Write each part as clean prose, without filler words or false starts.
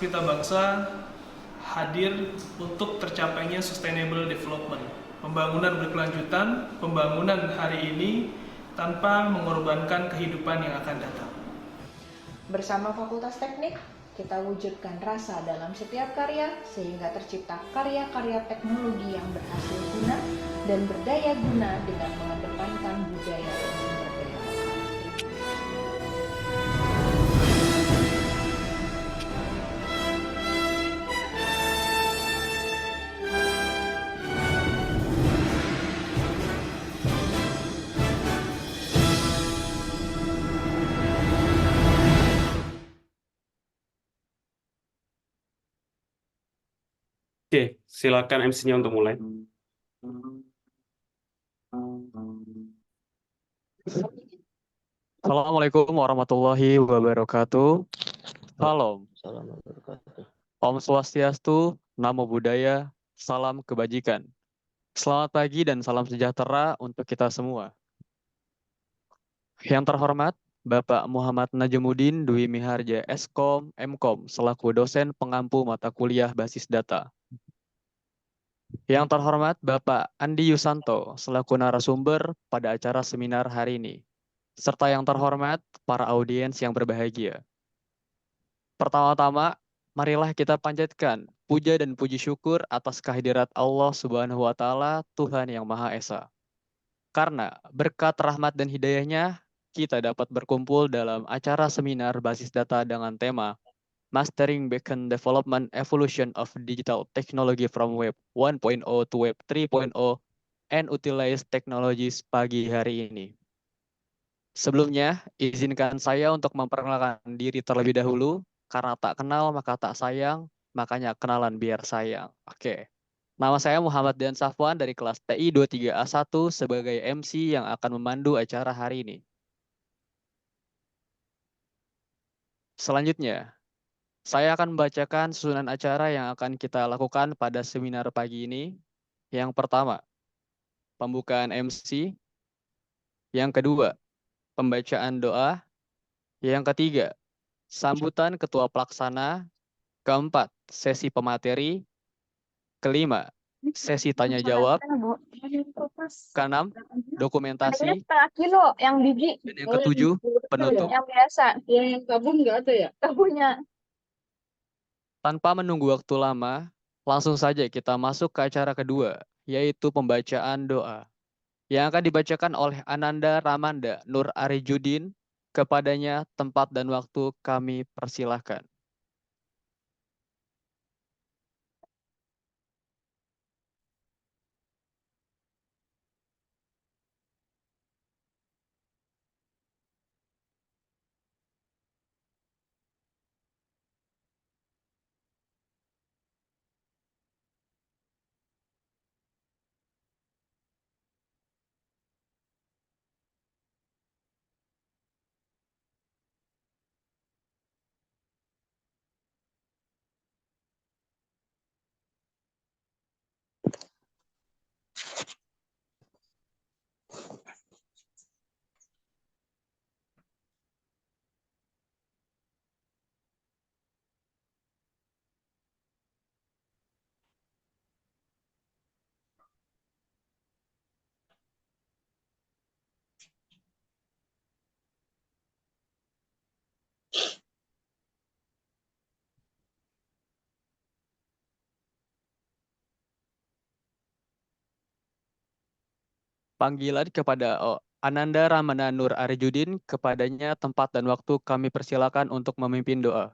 Kita bangsa hadir untuk tercapainya sustainable development, pembangunan berkelanjutan, pembangunan hari ini tanpa mengorbankan kehidupan yang akan datang. Bersama Fakultas Teknik, kita wujudkan rasa dalam setiap karya sehingga tercipta karya-karya teknologi yang berhasil guna dan berdaya guna dengan mengedepankan budaya dan sumber daya lokal. Oke, silakan MC-nya untuk mulai. Assalamualaikum warahmatullahi wabarakatuh. Salam. Om Swastiastu, Namo Buddhaya, salam kebajikan. Selamat pagi dan salam sejahtera untuk kita semua. Yang terhormat, Bapak Muhammad Najamuddin Dwi Miharja Eskom, Mkom, selaku dosen pengampu mata kuliah basis data. Yang terhormat, Bapak Andi Yusanto, selaku narasumber pada acara seminar hari ini. Serta yang terhormat, para audiens yang berbahagia. Pertama-tama, marilah kita panjatkan puja dan puji syukur atas kehadirat Allah Subhanahu wa Ta'ala, Tuhan yang Maha Esa. Karena berkat rahmat dan hidayahnya, kita dapat berkumpul dalam acara seminar basis data dengan tema Mastering Beacon Development Evolution of Digital Technology from Web 1.0 to Web 3.0 and Utilize Technologies pagi hari ini. Sebelumnya, izinkan saya untuk memperkenalkan diri terlebih dahulu, karena tak kenal maka tak sayang, makanya kenalan biar sayang. Oke. Nama saya Muhammad Dan Safwan dari kelas TI 23A1 sebagai MC yang akan memandu acara hari ini. Selanjutnya, saya akan membacakan susunan acara yang akan kita lakukan pada seminar pagi ini. Yang pertama, pembukaan MC. Yang kedua, pembacaan doa. Yang ketiga, sambutan ketua pelaksana. Keempat, sesi pemateri. Kelima, sesi tanya jawab. Keenam, dokumentasi. Kilo yang biji. Dan yang ketujuh, penutup. Yang biasa. Yang tabung nggak ada ya? Tabungnya. Tanpa menunggu waktu lama, langsung saja kita masuk ke acara kedua, yaitu pembacaan doa. Yang akan dibacakan oleh Ananda Ramanda Nur Arijudin. Kepadanya tempat dan waktu kami persilahkan. Panggilan kepada Ananda Ramana Nur Arijudin, kepadanya tempat dan waktu kami persilakan untuk memimpin doa.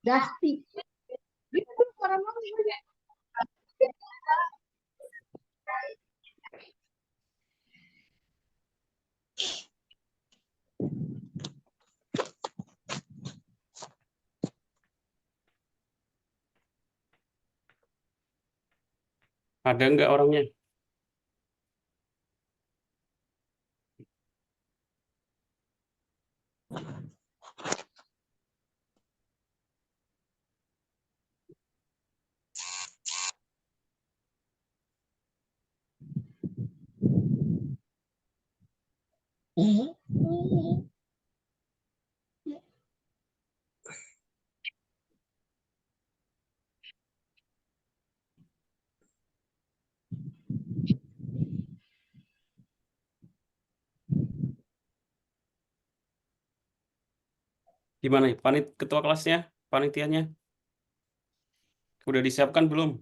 Dasti. Itu orang Ada nggak orangnya? Gimana nih, ketua kelasnya, panitianya? Udah disiapkan belum?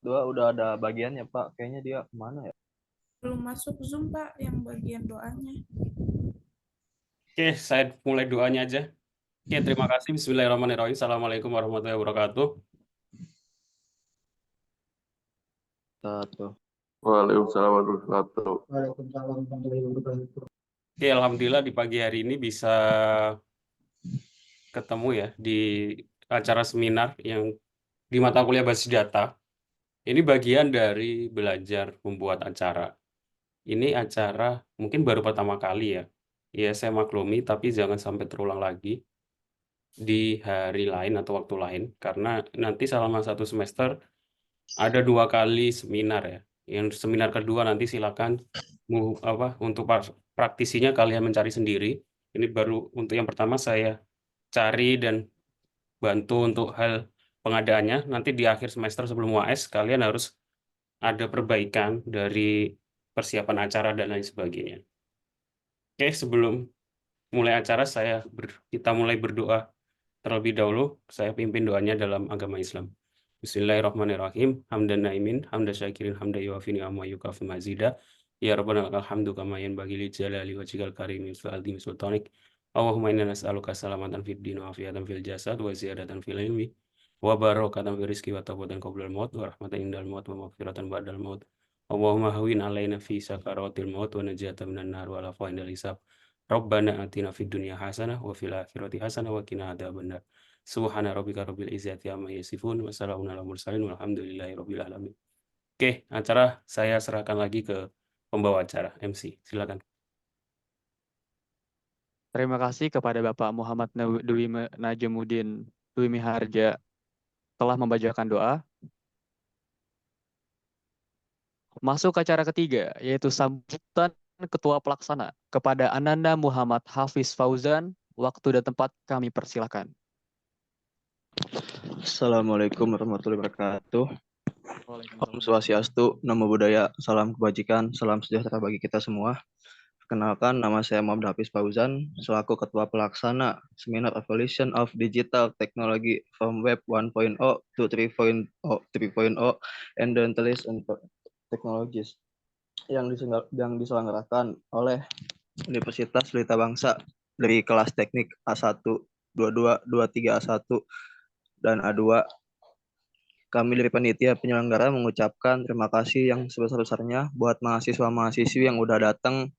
Dua udah ada bagiannya Pak, kayaknya dia kemana ya? Belum masuk Zoom, Pak, yang bagian doanya. Oke, saya mulai doanya aja. Oke, terima kasih. Bismillahirrahmanirrahim. Assalamualaikum warahmatullahi wabarakatuh. Satu. Waalaikumsalam warahmatullahi wabarakatuh. Oke, alhamdulillah di pagi hari ini bisa ketemu ya di acara seminar yang di mata kuliah basis data. Ini bagian dari belajar membuat acara. Ini acara mungkin baru pertama kali ya. Ya, saya maklumi, tapi jangan sampai terulang lagi di hari lain atau waktu lain, karena nanti selama satu semester ada 2 kali seminar ya. Yang seminar kedua nanti silakan untuk praktisinya kalian mencari sendiri. Ini baru untuk yang pertama saya cari dan bantu untuk hal pengadaannya. Nanti di akhir semester sebelum UAS kalian harus ada perbaikan dari persiapan acara dan lain sebagainya. Oke, sebelum mulai acara kita mulai berdoa terlebih dahulu. Saya pimpin doanya dalam agama Islam. Bismillahirrahmanirrahim. Hamdan naimin, hamdan syakirin, hamdan yuafi ni'ama yukafi mazida. Ya Rabbana lakal hamdu kama yanbaghi li jalali wajhikal karim wa azimi sultanik. Allahumma inna nas'aluka salamatan fid din wa afiatan fil jasad wa ziyadatan fil ilmi wa barakatan fil rizqi wa taubatan qablal maut wa rahmatan indal maut wa maghfiratan ba'dal maut. Allahumma hawwin alaina fi sakaratil maut wa najatan minan nar wa lafa indal hisab. Rabbana atina fid dunya hasanah wa fil akhirati hasanah wa qina adzabannar. Subhana rabbika rabbil izzati amma yasifun wa salamun alal mursalin walhamdulillahi rabbil alamin. Oke, acara saya serahkan lagi ke pembawa acara, MC. Silakan. Terima kasih kepada Bapak Muhammad Dwi Najamuddin Dwi Miharja telah membacakan doa. Masuk ke acara ketiga, yaitu sambutan Ketua Pelaksana kepada Ananda Muhammad Hafiz Fauzan. Waktu dan tempat kami persilakan. Assalamualaikum warahmatullahi wabarakatuh. Om Swastiastu, Namo Buddhaya, salam kebajikan, salam sejahtera bagi kita semua. Perkenalkan, nama saya Muhammad Hafiz Fauzan, selaku Ketua Pelaksana Seminar Evolution of Digital Technology from Web 1.0 to 3.0 and Dentalist and Technologies yang diselenggarakan oleh Universitas Pelita Bangsa dari kelas teknik A1, 22, 23 A1, dan A2. Kami dari panitia penyelenggara mengucapkan terima kasih yang sebesar-besarnya buat mahasiswa-mahasiswi yang udah datang,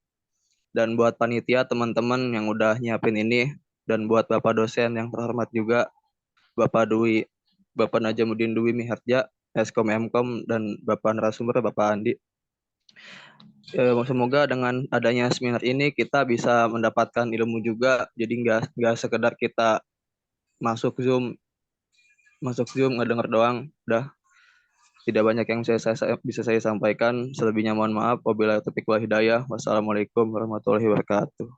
dan buat panitia teman-teman yang udah nyiapin ini, dan buat Bapak dosen yang terhormat juga, Bapak Najamuddin Dwi Miharja, Eskom Mkom, dan Bapak narasumber Bapak Andi. Semoga dengan adanya seminar ini kita bisa mendapatkan ilmu juga, jadi nggak sekedar kita masuk Zoom ngedenger doang, udah tidak banyak yang bisa saya sampaikan. Selebihnya mohon maaf. Wabillahi taufiq wal hidayah. Wassalamualaikum warahmatullahi wabarakatuh.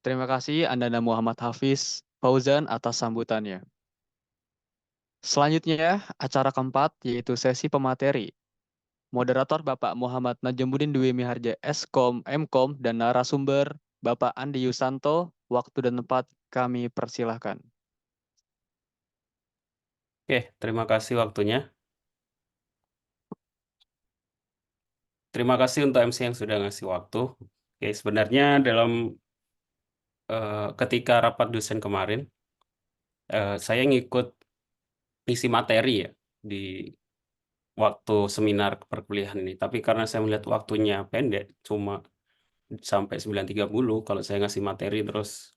Terima kasih Ananda Muhammad Hafiz Fauzan atas sambutannya. Selanjutnya, acara keempat yaitu sesi pemateri. Moderator Bapak Muhammad Najamuddin Dwi Miharja Eskom Mkom dan narasumber Bapak Andi Yusanto. Waktu dan tempat kami persilahkan. Oke, terima kasih waktunya. Terima kasih untuk MC yang sudah ngasih waktu. Oke, sebenarnya dalam ketika rapat dosen kemarin, saya ngikut isi materi ya di waktu seminar perkuliahan ini. Tapi karena saya melihat waktunya pendek, cuma sampai 9.30, kalau saya ngasih materi terus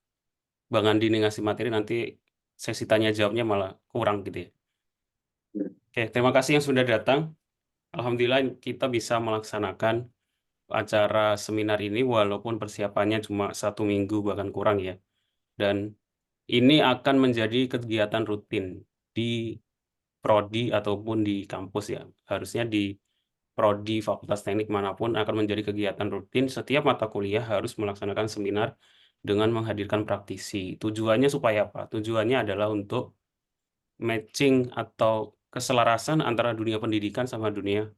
Bang Andi ini ngasih materi, nanti sesi tanya jawabnya malah kurang gitu ya. Oke, terima kasih yang sudah datang. Alhamdulillah kita bisa melaksanakan acara seminar ini walaupun persiapannya cuma 1 minggu bahkan kurang ya. Dan ini akan menjadi kegiatan rutin di prodi ataupun di kampus ya. Harusnya di prodi Fakultas Teknik manapun akan menjadi kegiatan rutin. Setiap mata kuliah harus melaksanakan seminar dengan menghadirkan praktisi. Tujuannya supaya apa? Tujuannya adalah untuk matching atau keselarasan antara dunia pendidikan sama dunia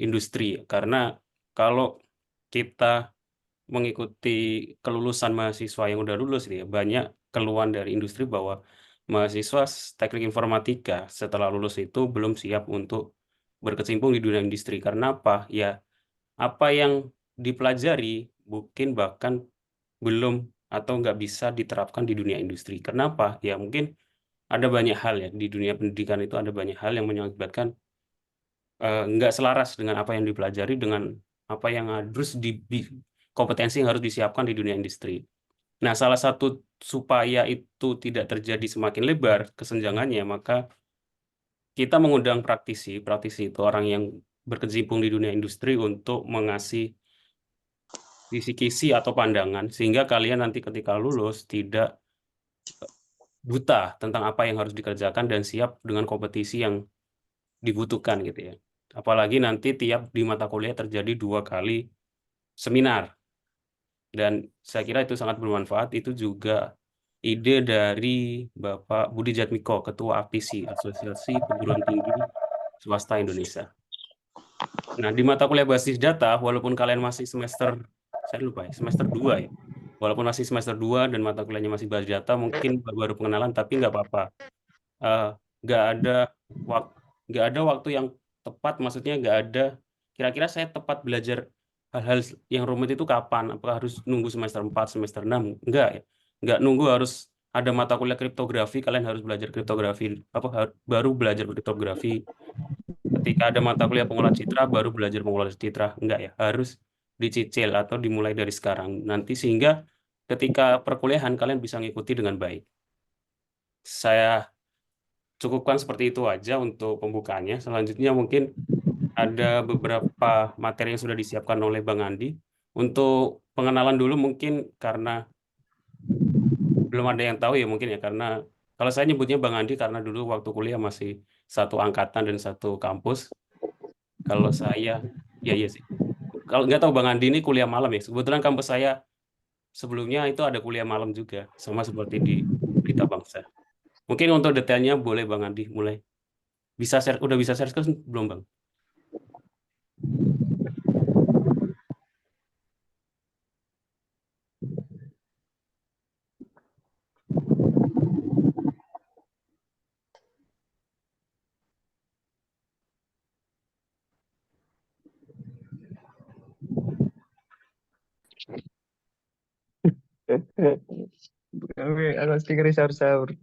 industri. Karena kalau kita mengikuti kelulusan mahasiswa yang udah lulus ya, banyak keluhan dari industri bahwa mahasiswa teknik informatika setelah lulus itu belum siap untuk berkecimpung di dunia industri. Karena apa? Ya, apa yang dipelajari mungkin bahkan belum atau nggak bisa diterapkan di dunia industri. Kenapa? Ya mungkin ada banyak hal ya di dunia pendidikan itu, ada banyak hal yang mengakibatkan nggak selaras dengan apa yang dipelajari dengan apa yang harus kompetensi yang harus disiapkan di dunia industri. Nah, salah satu supaya itu tidak terjadi semakin lebar kesenjangannya, maka kita mengundang praktisi. Praktisi itu orang yang berkecimpung di dunia industri untuk mengasih kisi-kisi atau pandangan sehingga kalian nanti ketika lulus tidak buta tentang apa yang harus dikerjakan dan siap dengan kompetisi yang dibutuhkan gitu ya. Apalagi nanti tiap di mata kuliah terjadi 2 kali seminar. Dan saya kira itu sangat bermanfaat. Itu juga ide dari Bapak Budi Jatmiko, Ketua APSI, Asosiasi Perguruan Tinggi Swasta Indonesia. Nah, di mata kuliah basis data, walaupun kalian masih semester, saya lupa ya, semester 2 ya. Walaupun masih semester 2 dan mata kuliahnya masih basis data, mungkin baru pengenalan, tapi nggak apa-apa. Eh, nggak ada waktu, waktu yang tepat, maksudnya nggak ada, kira-kira saya tepat belajar hal-hal yang rumit itu kapan? Apakah harus nunggu semester 4, semester 6? Enggak ya. Nggak nunggu harus ada mata kuliah kriptografi, kalian harus belajar kriptografi, baru belajar kriptografi. Ketika ada mata kuliah pengolahan citra, baru belajar pengolahan citra. Enggak ya, harus dicicil atau dimulai dari sekarang. Nanti sehingga ketika perkuliahan kalian bisa mengikuti dengan baik. Saya cukupkan seperti itu aja untuk pembukaannya. Selanjutnya mungkin ada beberapa materi yang sudah disiapkan oleh Bang Andi. Untuk pengenalan dulu mungkin karena belum ada yang tahu ya mungkin ya, karena kalau saya nyebutnya Bang Andi karena dulu waktu kuliah masih satu angkatan dan satu kampus. Kalau saya, ya iya sih. Kalau nggak tahu Bang Andi ini kuliah malam ya. Kebetulan kampus saya sebelumnya itu ada kuliah malam juga, sama seperti di Berita Bangsa. Mungkin untuk detailnya boleh Bang Andi mulai. Bisa share, udah bisa share screen belum Bang? Kami anak stiker sahur-sahur.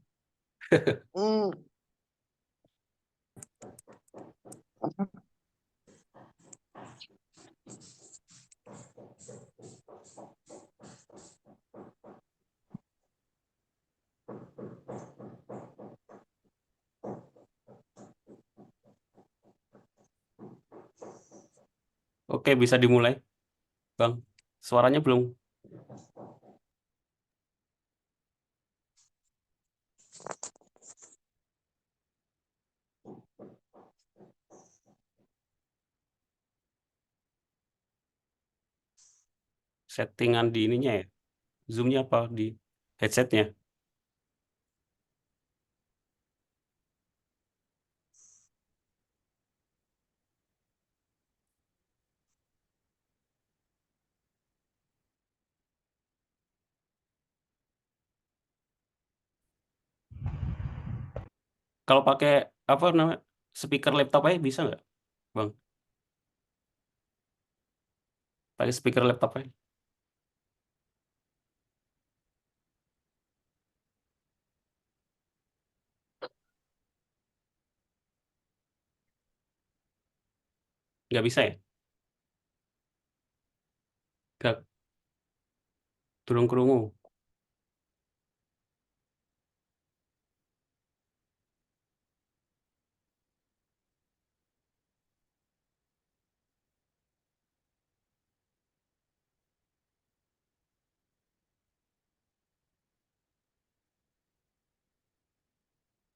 Oke, bisa dimulai, Bang. Suaranya belum. Settingan di ininya ya. Zoom-nya apa di headsetnya? Kalau pakai apa namanya speaker laptop aja bisa nggak, Bang? Pakai speaker laptop aja. Nggak bisa ya? Nggak, turun kerungu.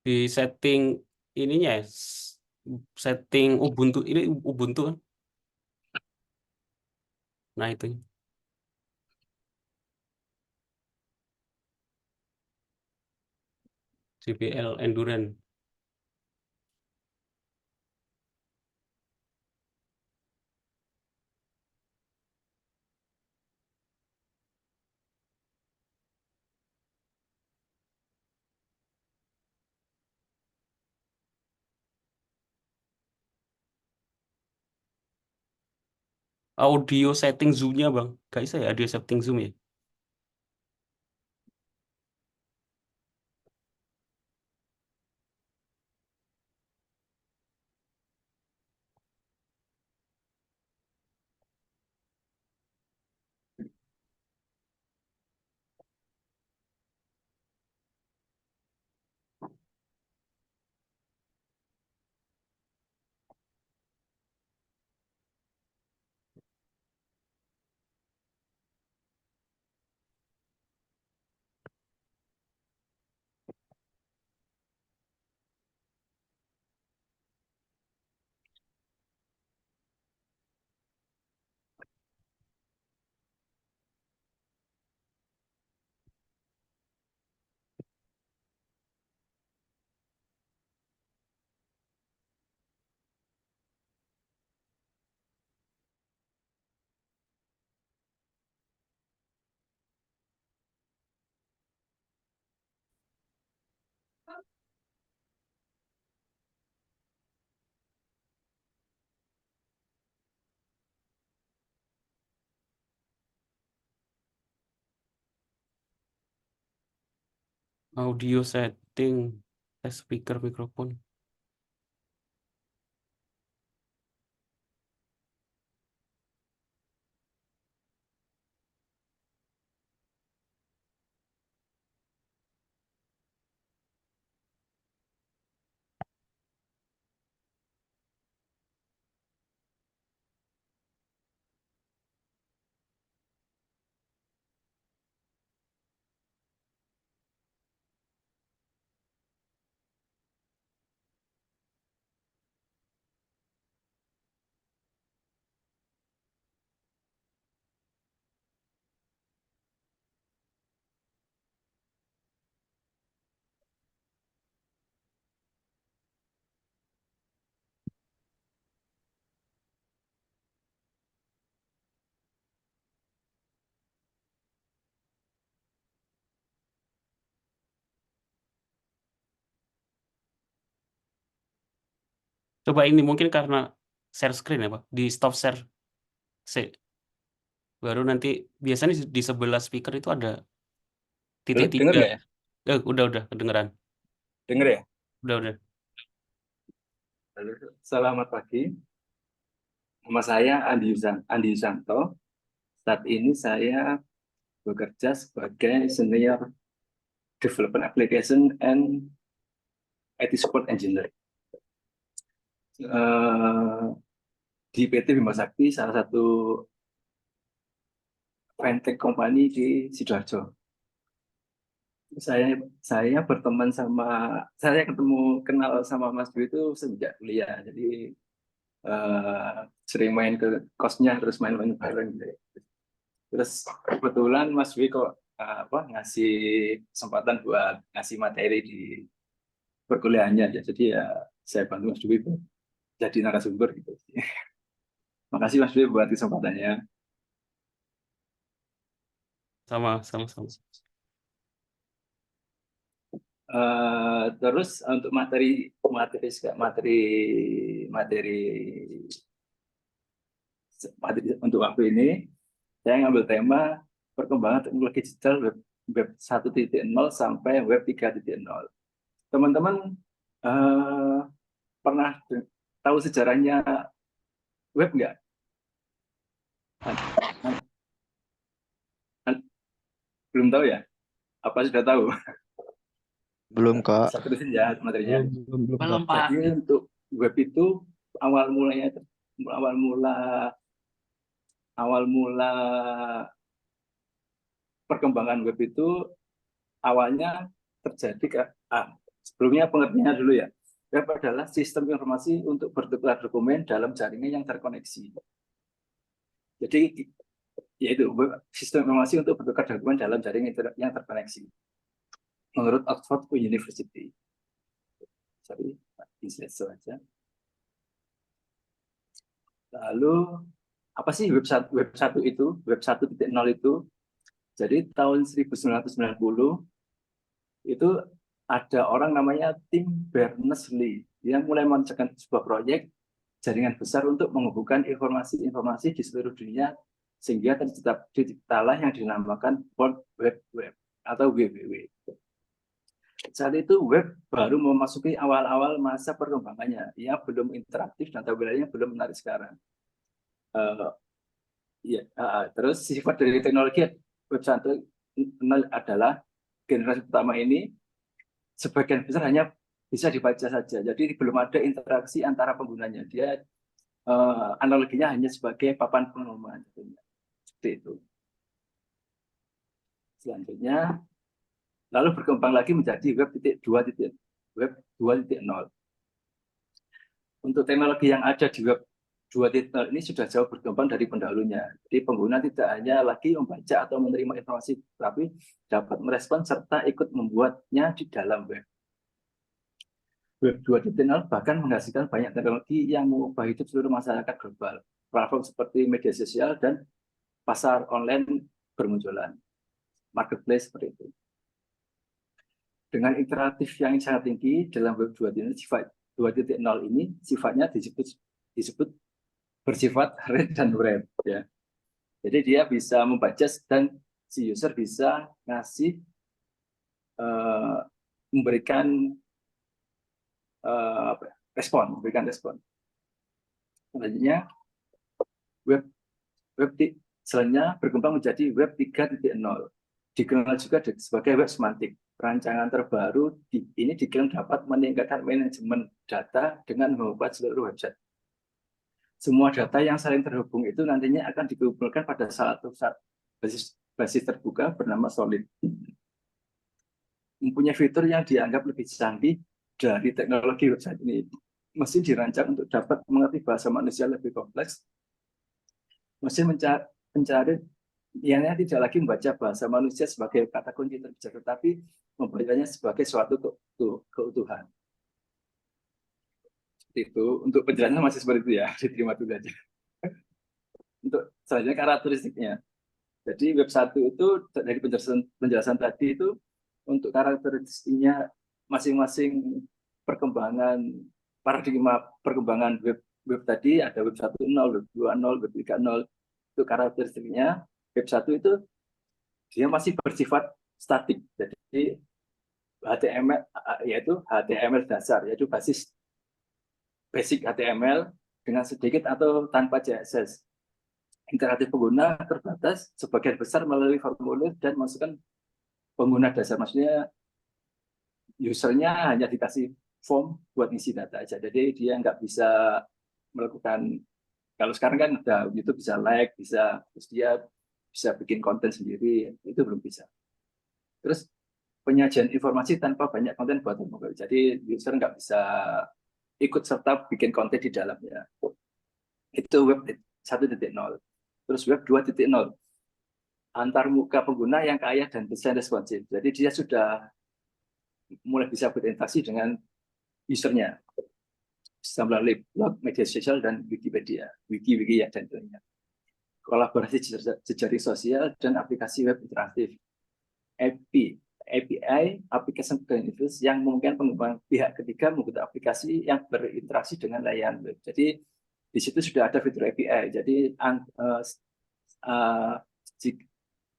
Di setting ininya ya, setting Ubuntu ini Ubuntu kan. Nah itu JBL Endurance. Audio setting zoom-nya bang, gak bisa ya audio setting zoom ya? Audio setting, test speaker, mikrofon. Coba ini mungkin karena share screen ya Pak, di stop share. Baru nanti biasanya di sebelah speaker itu ada titik Dengar 3. nggak ya? Udah kedengeran. Dengar ya? Udah. Halo, selamat pagi. Nama saya Andi Yusanto. Saat ini saya bekerja sebagai Senior Development Application and IT Support Engineer di PT Bima Sakti, salah satu fintech company di Sidoarjo. Saya berteman sama, saya kenal sama Mas Dwi itu sejak kuliah. Jadi sering main ke kosnya, terus main-main bareng gitu. Terus kebetulan Mas Dwi kok ngasih kesempatan buat ngasih materi di perkuliahannya ya. Jadi ya saya bantu Mas Dwi jadi narasumber gitu. Makasih Mas Dwi buat kesempatannya. Sama. Terus untuk materi untuk waktu ini saya ngambil tema perkembangan teknologi digital web 1.0 sampai web 3.0. Teman-teman pernah tahu sejarahnya web nggak? Belum tahu ya? Apa sudah tahu? Belum, Kak. Saya terusin ya materinya. Belum, Kak. Jadi untuk web itu awal mula perkembangan web itu awalnya terjadi sebelumnya pengertiannya dulu ya. Web adalah sistem informasi untuk bertukar dokumen dalam jaringan yang terkoneksi. Jadi, yaitu sistem informasi untuk bertukar dokumen dalam jaringan yang terkoneksi. Menurut Oxford University. Sorry, slide saja. Lalu, apa sih web 1 itu? Web 1.0 itu, jadi tahun 1990, itu ada orang namanya Tim Berners-Lee. Dia mulai mengerjakan sebuah proyek jaringan besar untuk menghubungkan informasi-informasi di seluruh dunia, sehingga terciptalah yang dinamakan World Wide Web atau WWW. Saat itu web baru memasuki awal-awal masa perkembangannya. Ia belum interaktif dan tampilannya belum menarik sekarang. Terus sifat dari teknologi web 1.0 adalah generasi pertama ini sebagian besar hanya bisa dibaca saja. Jadi belum ada interaksi antara penggunanya. Dia analoginya hanya sebagai papan pengumuman. Seperti itu. Selanjutnya, lalu berkembang lagi menjadi web 2.0. Untuk teknologi yang ada di web 2.0 ini sudah jauh berkembang dari pendahulunya. Jadi pengguna tidak hanya lagi membaca atau menerima informasi, tapi dapat merespon serta ikut membuatnya di dalam web. Web 2.0 bahkan menghasilkan banyak teknologi yang mengubah hidup seluruh masyarakat global. Platform seperti media sosial dan pasar online bermunculan. Marketplace seperti itu. Dengan interaktif yang sangat tinggi dalam web 2.0, sifat 2.0 ini sifatnya disebut bersifat read dan write, ya. Jadi dia bisa membaca dan si user bisa ngasih memberikan memberikan respon. Selanjutnya selanjutnya berkembang menjadi web 3.0. Dikenal juga sebagai web semantik. Rancangan terbaru ini diklaim dapat meningkatkan manajemen data dengan membuat seluruh website. Semua data yang saling terhubung itu nantinya akan dikumpulkan pada satu basis terbuka bernama Solid. Mempunyai fitur yang dianggap lebih canggih dari teknologi website ini. Mesin dirancang untuk dapat mengerti bahasa manusia lebih kompleks. Mesin pencari yang tidak lagi membaca bahasa manusia sebagai kata kunci terbicara, tetapi membacanya sebagai suatu keutuhan. Seperti itu. Untuk penjelasan masih seperti itu ya, diterima dulu aja. Untuk selanjutnya karakteristiknya. Jadi web 1 itu dari penjelasan tadi itu untuk karakteristiknya masing-masing perkembangan paradigma perkembangan web tadi ada web 1.0, web 2.0, web 3.0. Itu karakteristiknya. Web 1 itu dia masih bersifat statik. Jadi HTML yaitu HTML dasar, yaitu basic HTML dengan sedikit atau tanpa CSS. Interaktif pengguna terbatas, sebagian besar melalui formulir dan masukkan pengguna dasar. Maksudnya usernya hanya dikasih form buat ngisi data aja. Jadi dia nggak bisa melakukan, kalau sekarang kan udah YouTube bisa like, terus dia bisa bikin konten sendiri, itu belum bisa. Terus penyajian informasi tanpa banyak konten buatan mobile. Jadi user nggak bisa ikut serta bikin konten di dalamnya. Itu web 1.0. Terus web 2.0. Antar muka pengguna yang kaya dan desain responsif. Jadi dia sudah mulai bisa berinteraksi dengan usernya. Bisa melalui blog, media sosial, dan Wikipedia. Wiki ya, dan lainnya. Kolaborasi jejaring sosial dan aplikasi web interaktif. API, Application Benefits, yang memungkinkan pengembang pihak ketiga menggunakan aplikasi yang berinteraksi dengan layanan web. Jadi di situ sudah ada fitur API. Jadi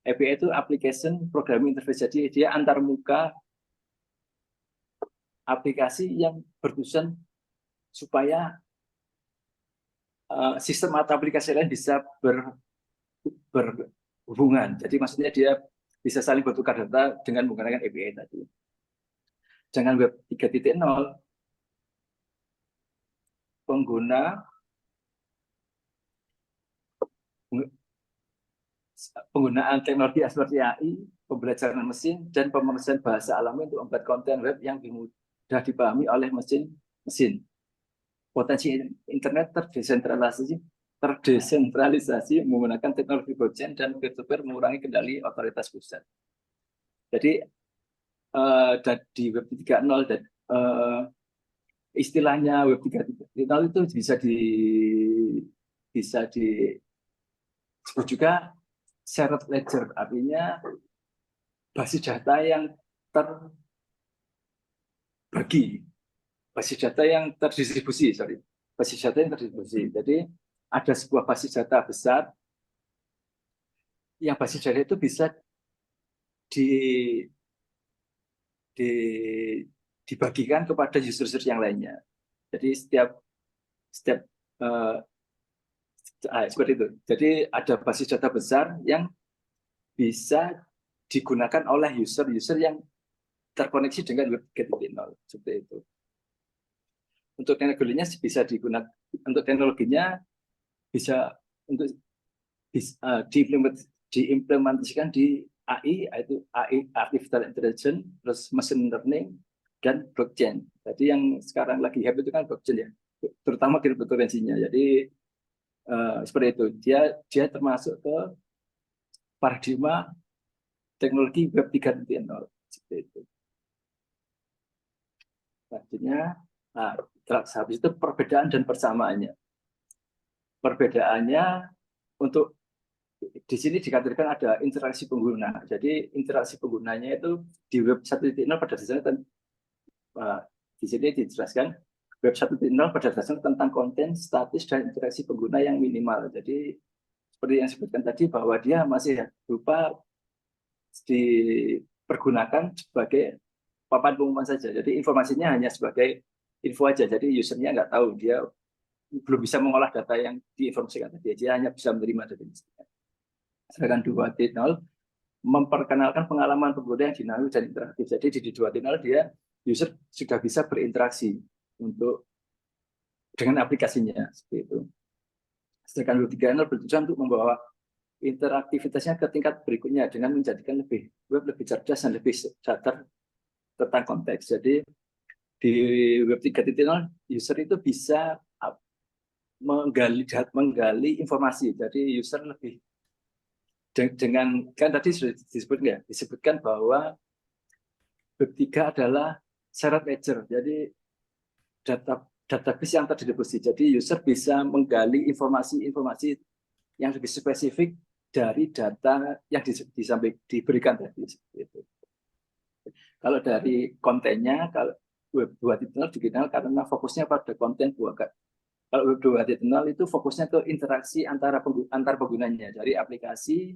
API itu Application Programming Interface. Jadi dia antar muka aplikasi yang bertujuan supaya sistem atau aplikasi lain bisa berhubungan. Jadi maksudnya dia bisa saling bertukar data dengan menggunakan API tadi. Dengan web 3.0, penggunaan teknologi seperti AI, pembelajaran mesin, dan pemrosesan bahasa alami untuk membuat konten web yang mudah dipahami oleh mesin mesin. Potensi internet terdesentralisasi menggunakan teknologi blockchain dan peer-to-peer mengurangi kendali otoritas pusat. Jadi di Web 3.0 dan istilahnya Web 3.0 itu bisa disebut juga shared ledger, artinya basis data yang terbagi, basis data yang terdistribusi, basis data yang terdistribusi. Jadi ada sebuah basis data besar, yang basis data itu bisa dibagikan kepada user-user yang lainnya. Jadi setiap seperti itu. Jadi ada basis data besar yang bisa digunakan oleh user-user yang terkoneksi dengan Web 3.0 seperti itu. Untuk teknologinya bisa digunakan, untuk teknologinya bisa untuk diimplementasikan di AI, yaitu AI artificial intelligence, terus machine learning dan blockchain. Jadi yang sekarang lagi hype itu kan blockchain ya, terutama kriptokurrensinya. Jadi seperti itu. Dia termasuk ke paradigma teknologi Web 3.0 seperti itu. Selanjutnya, habis itu perbedaan dan persamaannya. Perbedaannya untuk di sini dikategorikan ada interaksi pengguna. Jadi interaksi penggunanya itu di Web 1.0 pada dasarnya di sini dijelaskan Web 1.0 pada dasarnya tentang konten, status, dan interaksi pengguna yang minimal. Jadi seperti yang disebutkan tadi bahwa dia masih berupa dipergunakan sebagai papan pengumuman saja. Jadi informasinya hanya sebagai info aja. Jadi usernya nggak tahu, dia belum bisa mengolah data yang diinformasikan tadi. Dia hanya bisa menerima dari usernya. Sedangkan 2.0 memperkenalkan pengalaman pengguna yang dinamis dan interaktif. Jadi di 2.0 dia user sudah bisa berinteraksi dengan aplikasinya seperti itu. Sedangkan 3.0 bertujuan untuk membawa interaktivitasnya ke tingkat berikutnya dengan menjadikan web lebih cerdas dan lebih sadar tentang konteks. Jadi di Web 3.0 user itu bisa menggali informasi. Jadi user lebih dengan, kan tadi sudah disebutkan bahwa Web 3 adalah shared ledger. Jadi database yang terdistribusi. Jadi user bisa menggali informasi-informasi yang lebih spesifik dari data yang diberikan tadi. Kalau dari kontennya, kalau Web 2.0 dikenal karena fokusnya pada konten bukan. Kalau Web 2.0 itu fokusnya ke interaksi antar penggunanya, dari aplikasi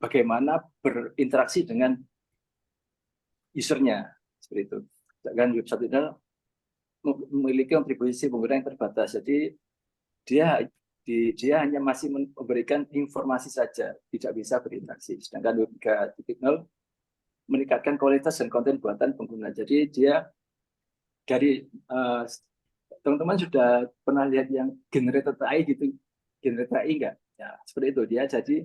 bagaimana berinteraksi dengan usernya seperti itu. Dan Web 1.0 memiliki kontribusi pengguna yang terbatas, jadi dia hanya masih memberikan informasi saja, tidak bisa berinteraksi. Sedangkan Web 3.0 meningkatkan kualitas dan konten buatan pengguna. Jadi dia dari teman-teman sudah pernah lihat yang generator AI gitu, generator AI enggak? Ya, seperti itu dia. Jadi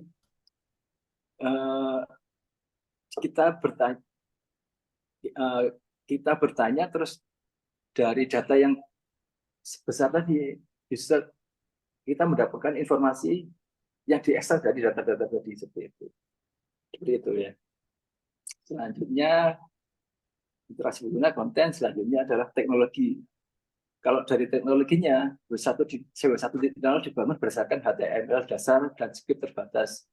kita bertanya terus dari data yang sebesar tadi bisa kita mendapatkan informasi yang diekstrak dari data-data tadi seperti itu. Seperti itu ya. Selanjutnya interaksi pengguna, konten, selanjutnya adalah teknologi. Kalau dari teknologinya, Web 1.0 dibangun berdasarkan HTML dasar dan script terbatas.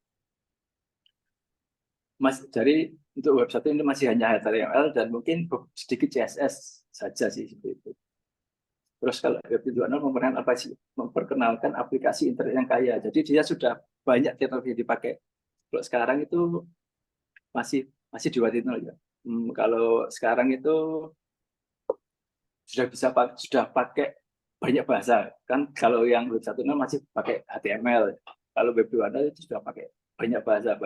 Dari untuk Web 1 ini masih hanya HTML dan mungkin sedikit CSS saja sih seperti itu. Terus kalau Web 2.0 memperkenalkan aplikasi internet yang kaya. Jadi dia sudah banyak teknologi yang dipakai. Kalau sekarang itu masih di 2.0 ya. Kalau sekarang itu sudah pakai banyak bahasa. Kan kalau yang Web 1.0 masih pakai HTML. Kalau Web 2.0 itu sudah pakai banyak bahasa.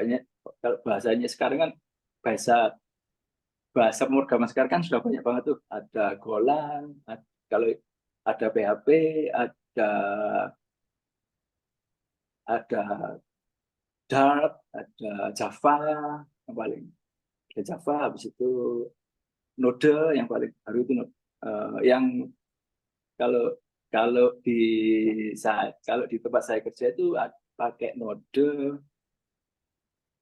Kalau bahasanya sekarang kan bahasa pemrograman sekarang kan sudah banyak banget tuh. Ada Golang, kalau ada PHP, ada Dart, ada Java yang paling. Ada Java, habis itu Node yang paling baru itu yang kalau kalau kalau di tempat saya kerja itu pakai Node,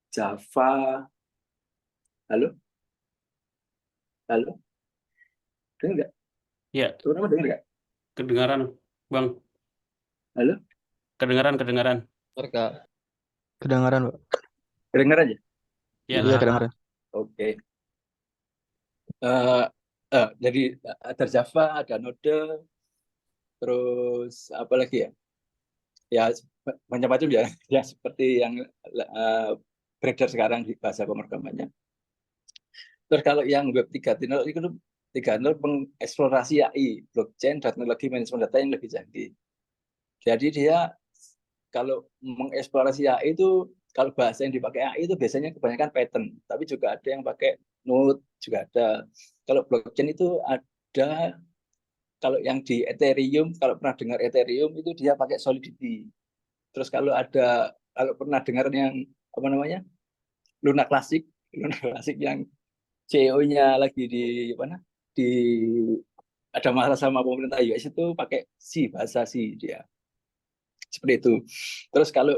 Java. Halo, halo, dengar nggak? Ya, Teman-teman dengar nggak? kedengaran, Bang. Halo, Kedengaran. Kak. Kedengaran, Pak. kedengaran aja. Ya, Iya, kedengaran. Oke. Jadi ada Java, ada Node, terus apa lagi ya? Ya macam-macam ya, ya seperti yang beredar sekarang di bahasa pemrogramannya. Terus kalau yang Web 3.0 itu 3.0 mengeksplorasi AI, blockchain, dan teknologi manajemen data yang lebih canggih. Jadi dia kalau mengeksplorasi AI itu, kalau bahasa yang dipakai AI itu biasanya kebanyakan Python, tapi juga ada yang pakai Node, juga ada. Kalau blockchain itu ada, kalau yang di Ethereum, kalau pernah dengar Ethereum itu dia pakai Solidity. Terus kalau pernah dengar yang apa namanya, Luna Classic yang CEO-nya lagi di mana, di ada masalah sama pemerintah US itu pakai C, bahasa C dia. Seperti itu. Terus kalau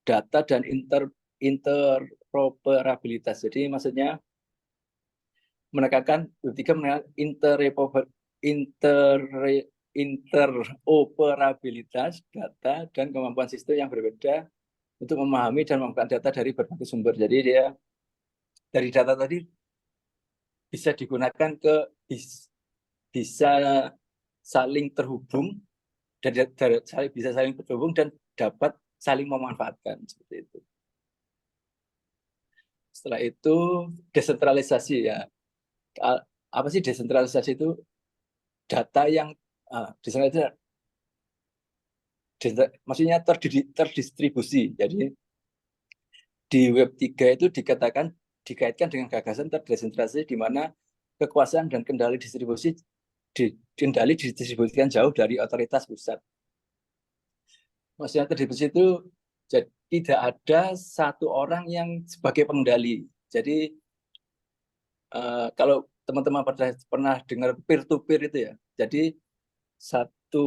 data dan interoperabilitas, jadi maksudnya menekankan interoperabilitas data dan kemampuan sistem yang berbeda untuk memahami dan memanfaatkan data dari berbagai sumber. Jadi dia dari data tadi bisa digunakan bisa saling terhubung dan bisa saling terhubung dan dapat saling memanfaatkan, seperti itu. Setelah itu desentralisasi ya. Apa sih desentralisasi itu? Data yang desentralisasi maksudnya terdistribusi. Jadi di Web 3 itu dikaitkan dengan gagasan terdesentralisasi, di mana kekuasaan dan kendali didistribusikan jauh dari otoritas pusat. Maksudnya terdistribusi itu jadi tidak ada satu orang yang sebagai pengendali. Jadi kalau teman-teman pernah dengar peer-to-peer itu ya, jadi satu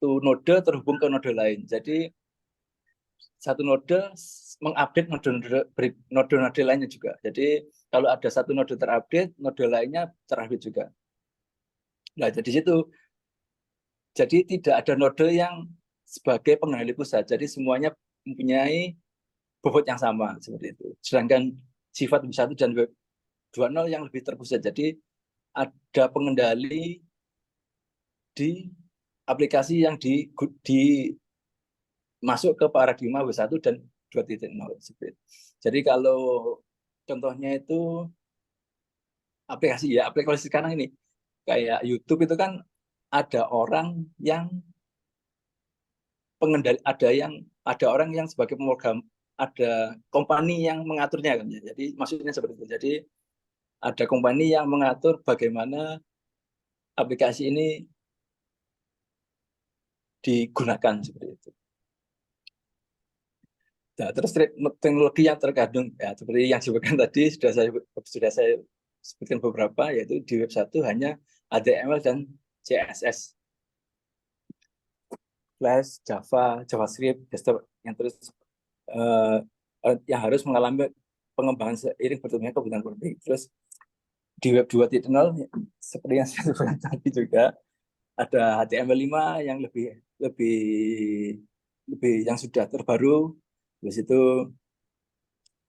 node terhubung ke node lain. Jadi satu node mengupdate node lainnya juga. Jadi kalau ada satu node terupdate, node lainnya terupdate juga. Nah, jadi situ, jadi tidak ada node yang sebagai pengendali pusat. Jadi semuanya mempunyai bobot yang sama, seperti itu. Sedangkan sifat Web 1 dan Web 2.0 yang lebih terpusat. Jadi ada pengendali di aplikasi yang masuk ke paradigma Web 1 dan 2.0. Jadi kalau contohnya itu aplikasi sekarang ini kayak YouTube itu kan ada orang yang pengendali, ada orang yang sebagai pemrogram, ada company yang mengaturnya kan ya. Jadi maksudnya seperti itu. Jadi ada company yang mengatur bagaimana aplikasi ini digunakan, seperti itu. Nah, terus teknologi yang terkandung ya seperti yang disebutkan tadi sudah saya sebutkan beberapa, yaitu di Web 1 hanya HTML dan CSS, Flash, Java, JavaScript, desktop yang terus yang harus mengalami pengembangan seiring bertumbuhnya kebutuhan publik. Terus di Web 2.0 seperti yang saya sebutkan tadi juga ada HTML5 yang lebih yang sudah terbaru. Terus itu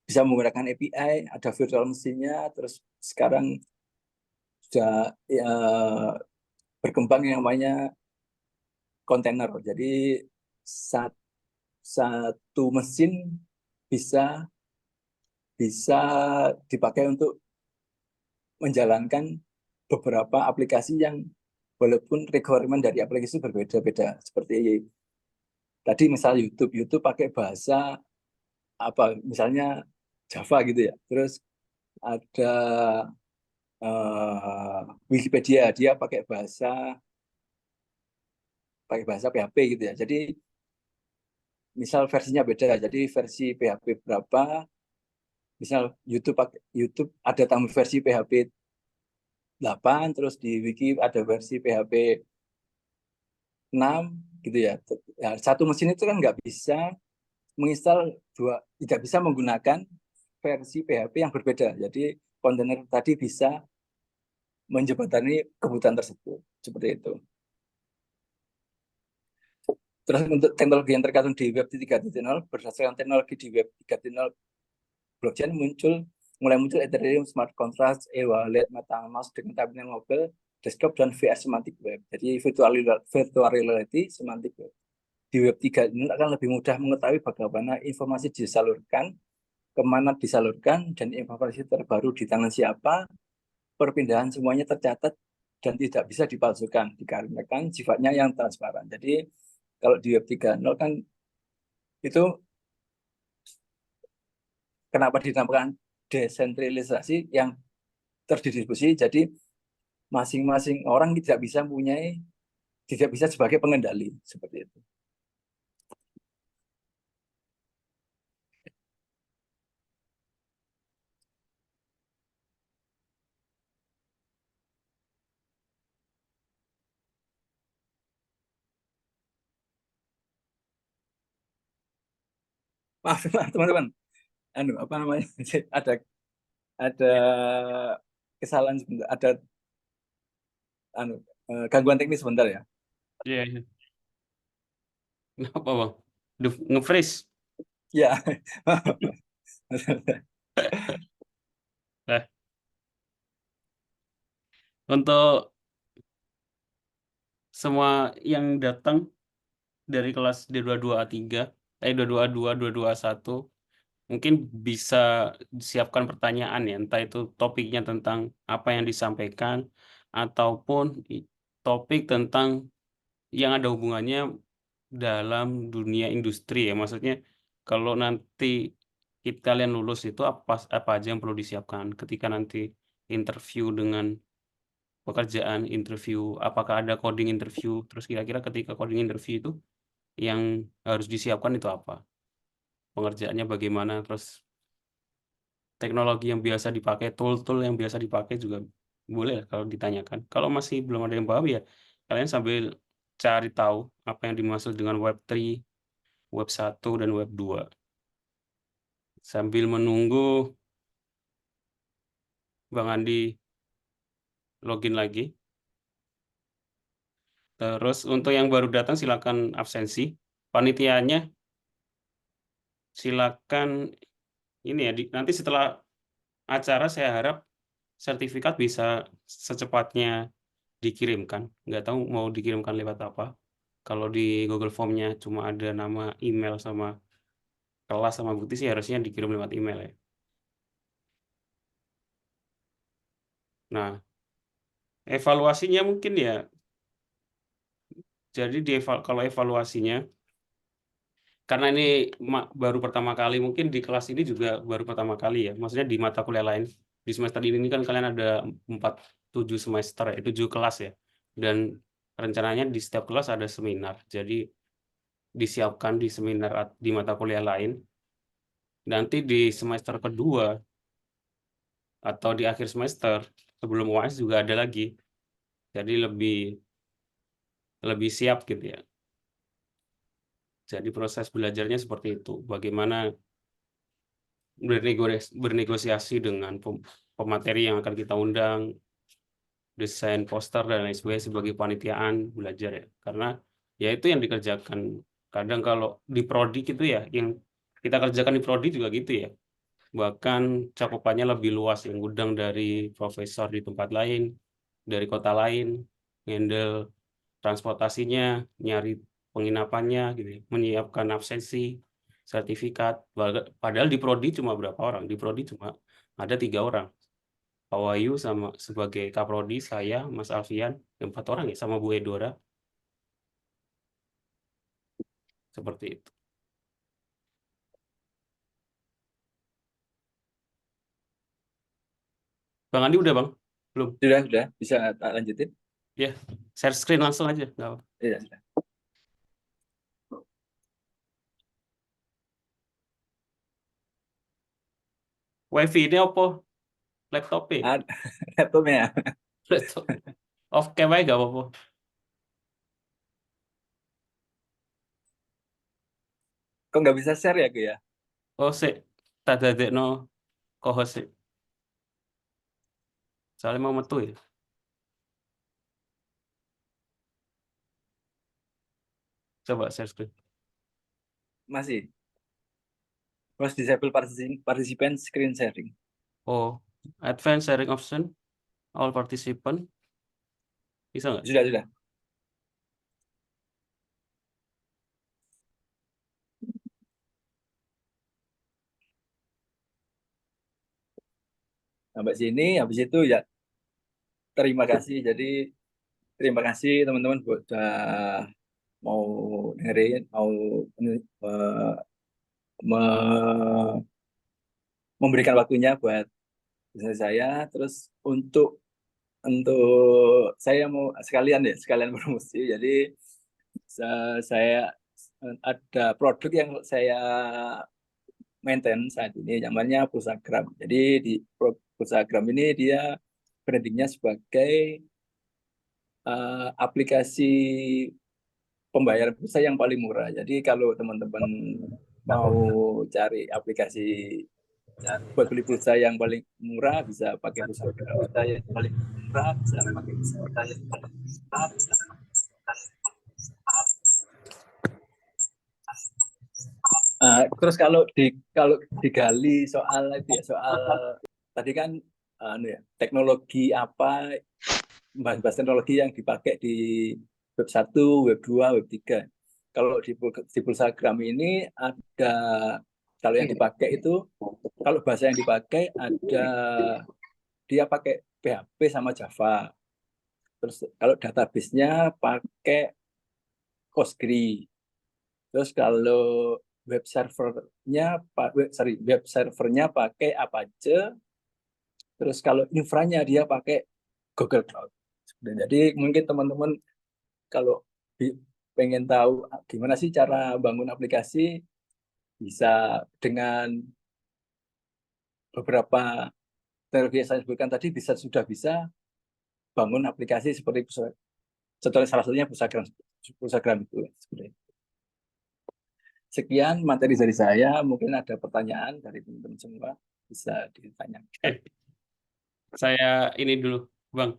bisa menggunakan API, ada virtual mesinnya, terus sekarang sudah berkembang yang namanya kontainer. Jadi satu mesin bisa dipakai untuk menjalankan beberapa aplikasi yang walaupun requirement dari aplikasi berbeda-beda. Seperti tadi misal YouTube pakai bahasa apa, misalnya Java gitu ya. Terus ada Wikipedia, dia pakai bahasa PHP gitu ya. Jadi misal versinya beda, jadi versi PHP berapa, misal YouTube ada tambah versi PHP 8, terus di wiki ada versi PHP 6 gitu ya. Satu mesin itu kan nggak bisa menginstal tidak bisa menggunakan versi PHP yang berbeda. Jadi kontainer tadi bisa menjembatani kebutuhan tersebut. Seperti itu. Terus untuk teknologi yang terkandung di Web 3.0, berdasarkan teknologi di Web 3.0 blockchain mulai muncul Ethereum Smart Contracts, e-wallet, MetaMask dengan terminal mobile, desktop, dan VR Semantic Web. Jadi virtual reality semantic web. Di Web 3 ini akan lebih mudah mengetahui bagaimana informasi disalurkan, kemana disalurkan, dan informasi terbaru di tangan siapa. Perpindahan semuanya tercatat dan tidak bisa dipalsukan dikarenakan sifatnya yang transparan. Jadi kalau di Web 3.0 kan itu kenapa dinamakan desentralisasi yang terdistribusi, jadi masing-masing orang tidak bisa sebagai pengendali seperti itu. Maaf teman-teman, apa namanya? ada kesalahan sebentar, ada gangguan teknis sebentar ya. Iya, iya. Kenapa bang? Nge-freeze? Ya. Nah, untuk semua yang datang dari kelas D22A3, 22A2, 22A1, mungkin bisa disiapkan pertanyaan ya, entah itu topiknya tentang apa yang disampaikan, ataupun topik tentang yang ada hubungannya dalam dunia industri ya. Maksudnya kalau nanti kalian lulus itu apa aja yang perlu disiapkan ketika nanti interview dengan pekerjaan, interview, apakah ada coding interview, terus kira-kira ketika coding interview itu yang harus disiapkan itu apa, pengerjaannya bagaimana, terus teknologi yang biasa dipakai, tool-tool yang biasa dipakai juga boleh kalau ditanyakan. Kalau masih belum ada yang paham ya kalian sambil cari tahu apa yang dimaksud dengan Web 3, Web 1, dan Web 2. Sambil menunggu Bang Andi login lagi. Terus untuk yang baru datang silakan absensi. Panitianya silakan ini ya, nanti setelah acara saya harap sertifikat bisa secepatnya dikirimkan. Nggak tahu mau dikirimkan lewat apa. Kalau di Google Form-nya cuma ada nama, email, sama kelas sama bukti sih harusnya dikirim lewat email ya. Nah, evaluasinya mungkin ya. Jadi kalau evaluasinya, karena ini baru pertama kali, mungkin di kelas ini juga baru pertama kali ya. Maksudnya di mata kuliah lain. Di semester ini kan kalian ada 7 semester, 7 kelas ya. Dan rencananya di setiap kelas ada seminar. Jadi disiapkan di seminar di mata kuliah lain. Nanti di semester kedua atau di akhir semester sebelum UAS juga ada lagi. Jadi lebih siap gitu ya. Jadi proses belajarnya seperti itu. Bagaimana bernegosiasi dengan pemateri yang akan kita undang, desain poster dan lain sebagainya sebagai panitiaan belajar ya. Karena ya itu yang dikerjakan. Kadang kalau di prodi gitu ya, yang kita kerjakan di prodi juga gitu ya. Bahkan cakupannya lebih luas, yang undang dari profesor di tempat lain, dari kota lain, handle transportasinya, nyari penginapannya gitu, menyiapkan absensi, sertifikat. Padahal di prodi cuma berapa orang? Di prodi cuma ada 3 orang. Pak Wahyu sama sebagai Kaprodi, saya, Mas Alfian, 4 orang ya, sama Bu Edora. Seperti itu. Bang Andi udah bang? Belum? Sudah, bisa tak lanjutin? Ya, share screen langsung aja. Nggak apa. Iya, sudah. WiFi ini apa? Laptopnya? Laptopnya. Off cam aja gak apa-apa. Kok nggak bisa share ya, Gu ya? Oh sih, tak dadekno co-host sih. Soalnya mau metu ya. Coba share screen. Masih. Harus disable participant screen sharing. Oh, advanced sharing option, all participant. Bisa nggak? Sudah. Sampai sini, habis itu ya terima kasih. Jadi terima kasih teman-teman buat mau dengerin, mau eh, me- memberikan waktunya buat bisnis saya. Terus untuk saya mau sekalian promosi. Jadi saya ada produk yang saya maintain saat ini namanya Pulsagram. Jadi di Pulsagram ini dia brandingnya sebagai aplikasi pembayaran pulsa yang paling murah. Jadi kalau teman-teman mau cari aplikasi buat beli pulsa yang paling murah bisa pakai Pulsagram. Pulsa yang paling murah bisa pakai Pulsagram. Terus kalau digali soal itu ya soal tadi kan teknologi apa bahas teknologi yang dipakai di web 1, web 2, web 3. Kalau di Pulsagram ini ada kalau yang dipakai itu kalau bahasa yang dipakai ada dia pakai PHP sama Java. Terus kalau database-nya pakai Postgre. Terus kalau web servernya pakai Apache. Terus kalau infranya dia pakai Google Cloud. Jadi mungkin teman-teman kalau pengen tahu gimana sih cara bangun aplikasi, bisa dengan beberapa teknologi yang saya sebutkan tadi sudah bisa bangun aplikasi seperti salah satunya Pulsagram itu. Sekian materi dari saya, mungkin ada pertanyaan dari teman-teman semua, bisa ditanyakan. Saya ini dulu, Bang.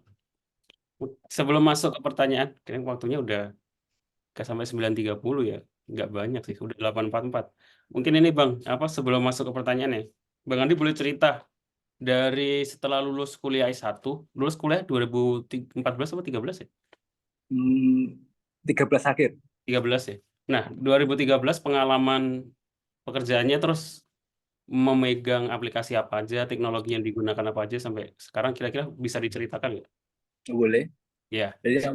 Sebelum masuk ke pertanyaan, kira waktunya udah ke sampai 9.30 ya. Nggak banyak sih, udah 8.44. Mungkin ini Bang, sebelum masuk ke pertanyaannya, Bang Andi boleh cerita dari setelah lulus kuliah S1, lulus kuliah 2014 atau 13 ya? 13 akhir. 13 ya. Nah, 2013 pengalaman pekerjaannya terus memegang aplikasi apa aja, teknologi yang digunakan apa aja sampai sekarang kira-kira bisa diceritakan nggak? Boleh. Ya. Jadi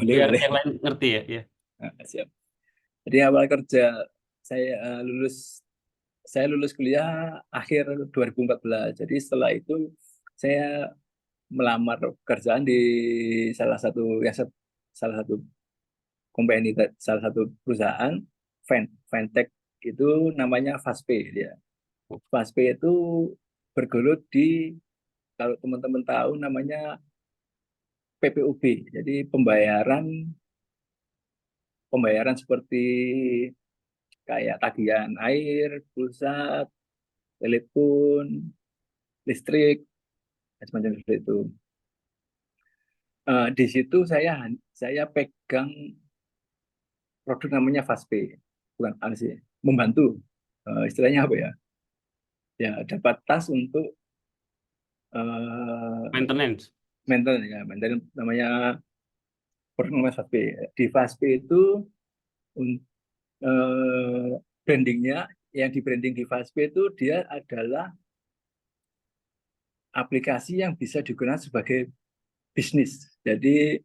Biar boleh. yang lain ngerti ya. Ya. Siap. Jadi awal kerja saya lulus kuliah akhir 2014. Jadi setelah itu saya melamar pekerjaan di salah satu company, salah satu perusahaan fintech itu namanya Fastpay dia. Fastpay itu bergelut di, kalau teman-teman tahu namanya PPUB. Jadi pembayaran seperti kayak tagihan air, pulsa, telepon, listrik, semacam seperti itu. Di situ saya pegang produk namanya Fastpay, bukan sih, membantu, istilahnya apa ya? Ya dapat tas untuk Maintenance. maintenance namanya produk namanya Fastpay. Di Fastpay itu brandingnya yang di branding di Fastpay itu dia adalah aplikasi yang bisa digunakan sebagai bisnis. Jadi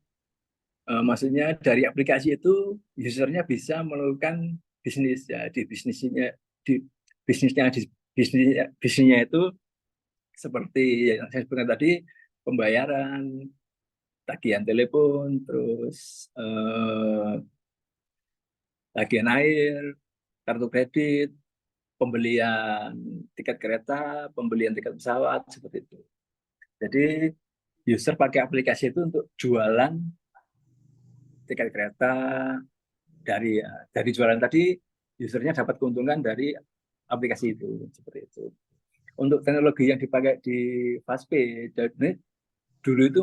maksudnya dari aplikasi itu usernya bisa melakukan bisnis ya di bisnisnya itu seperti yang saya sebutkan tadi, pembayaran, tagihan telepon, terus tagihan air, kartu kredit, pembelian tiket kereta, pembelian tiket pesawat, seperti itu. Jadi user pakai aplikasi itu untuk jualan tiket kereta dari jualan tadi, usernya dapat keuntungan dari aplikasi itu seperti itu. Untuk teknologi yang dipakai di Fastpay, dulu itu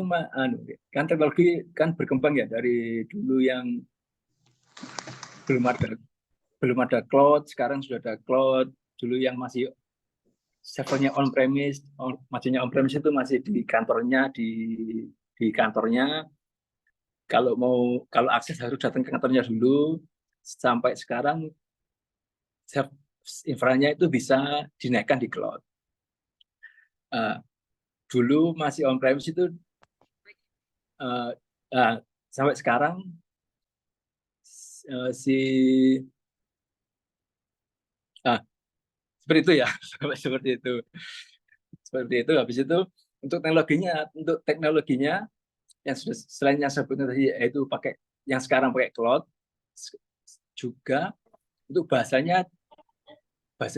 kan teknologi kan berkembang ya, dari dulu yang belum ada cloud, sekarang sudah ada cloud. Dulu yang masih servernya on-premise, maksudnya on-premise itu masih di kantornya, di kantornya. Kalau akses harus datang ke kantornya dulu. Sampai sekarang infranya itu bisa dinaikkan di cloud. Dulu masih on-premise itu sampai sekarang seperti itu ya. Seperti itu. Habis itu untuk teknologinya yang sudah selain yang sebutnya tadi, yaitu yang sekarang pakai cloud, juga untuk bahasanya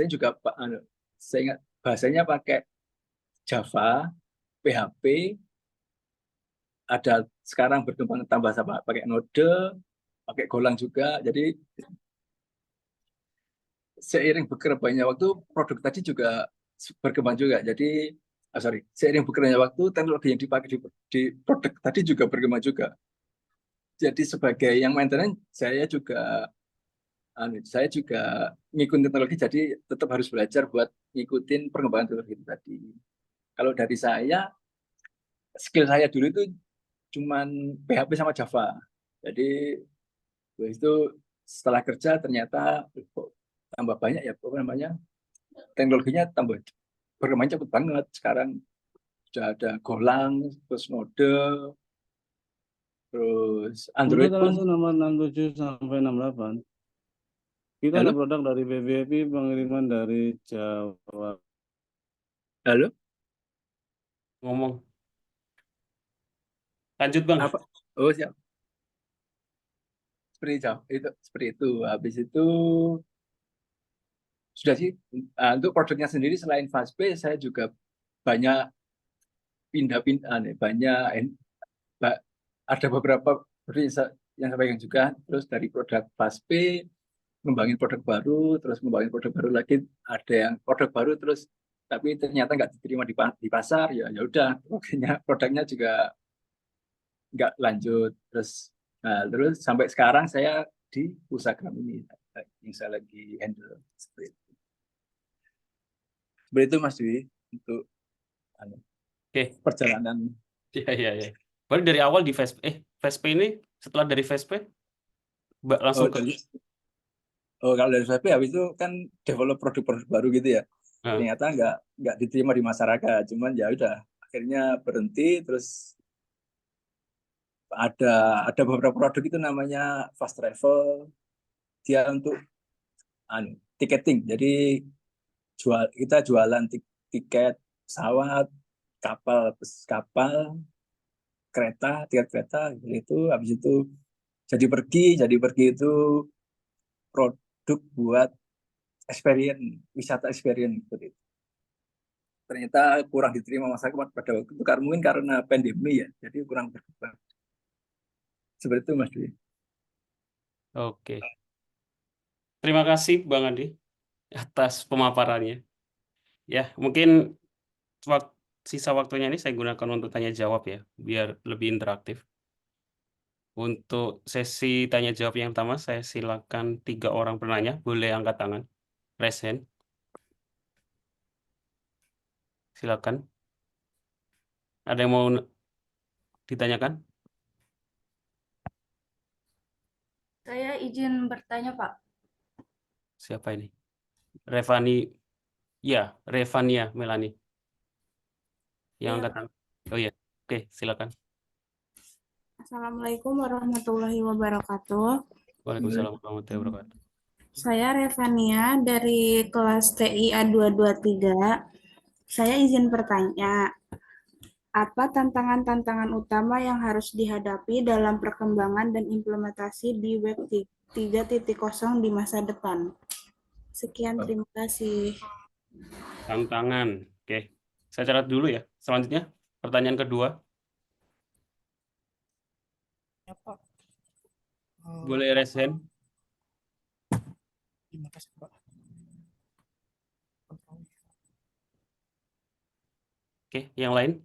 juga saya ingat bahasanya pakai Java, PHP, ada sekarang berkembang tambah sama pakai Node, pakai Golang juga. Jadi seiring berkembangnya waktu, produk tadi juga berkembang juga. Jadi seiring berkembangnya waktu, teknologi yang dipakai di produk tadi juga berkembang juga. Jadi sebagai yang maintenance, saya juga ngikutin teknologi, jadi tetap harus belajar buat ngikutin perkembangan teknologi itu tadi. Kalau dari saya, skill saya dulu itu cuman PHP sama Java. Jadi itu setelah kerja ternyata tambah banyak ya, teknologinya tambah berkembang cepat banget. Sekarang sudah ada Golang, terus Node, terus Android pun nomor 67 sampai 68. Kita ada produk dari BBP, pengiriman dari Jawa. Halo? Ngomong. Lanjut, Bang. Apa? Oh, siap. Seperti itu. Habis itu sudah sih. Untuk produknya sendiri selain Fastpay, saya juga banyak ada beberapa yang saya pegang juga. Terus dari produk Fastpay, ngembangin produk baru, terus ngembangin produk baru lagi. Ada yang produk baru terus tapi ternyata nggak diterima di pasar, ya udah produknya juga nggak lanjut. Terus sampai sekarang saya di Pusakram ini yang saya lagi handle seperti itu Mas Dwi untuk perjalanan. Iya. Baru dari awal di Fastpay ini, setelah dari Fastpay langsung kalau dari Fastpay habis itu kan develop produk-produk baru gitu ya. Ternyata nggak diterima di masyarakat, cuman ya udah akhirnya berhenti. Terus ada beberapa produk itu namanya Fast Travel, dia untuk tiketing. Jadi kita jualan tiket pesawat, kapal, kereta, tiket kereta gitu. Habis itu jadi pergi itu produk buat wisata experience seperti itu. Ternyata kurang diterima masyarakat pada waktu itu, mungkin karena pandemi ya, jadi kurang berkembang. Seperti itu Mas Dwi. Oke. Terima kasih Bang Andi atas pemaparannya. Ya, mungkin sisa waktunya ini saya gunakan untuk tanya jawab ya, biar lebih interaktif. Untuk sesi tanya jawab yang pertama, saya silakan 3 orang penanya, boleh angkat tangan, raise hand. Silakan. Ada yang mau ditanyakan? Saya izin bertanya, Pak. Siapa ini? Revania Melani. Yang angkat tangan. Oh iya, oke, silakan. Assalamualaikum warahmatullahi wabarakatuh. Waalaikumsalam warahmatullahi wabarakatuh. Saya Revania dari kelas TIA 223. Saya izin bertanya, apa tantangan-tantangan utama yang harus dihadapi dalam perkembangan dan implementasi di Web 3.0 di masa depan? Sekian, terima kasih. Tantangan, oke. Saya catat dulu ya. Selanjutnya, pertanyaan kedua. Boleh raise hand? Terima kasih, Pak. Oke, yang lain?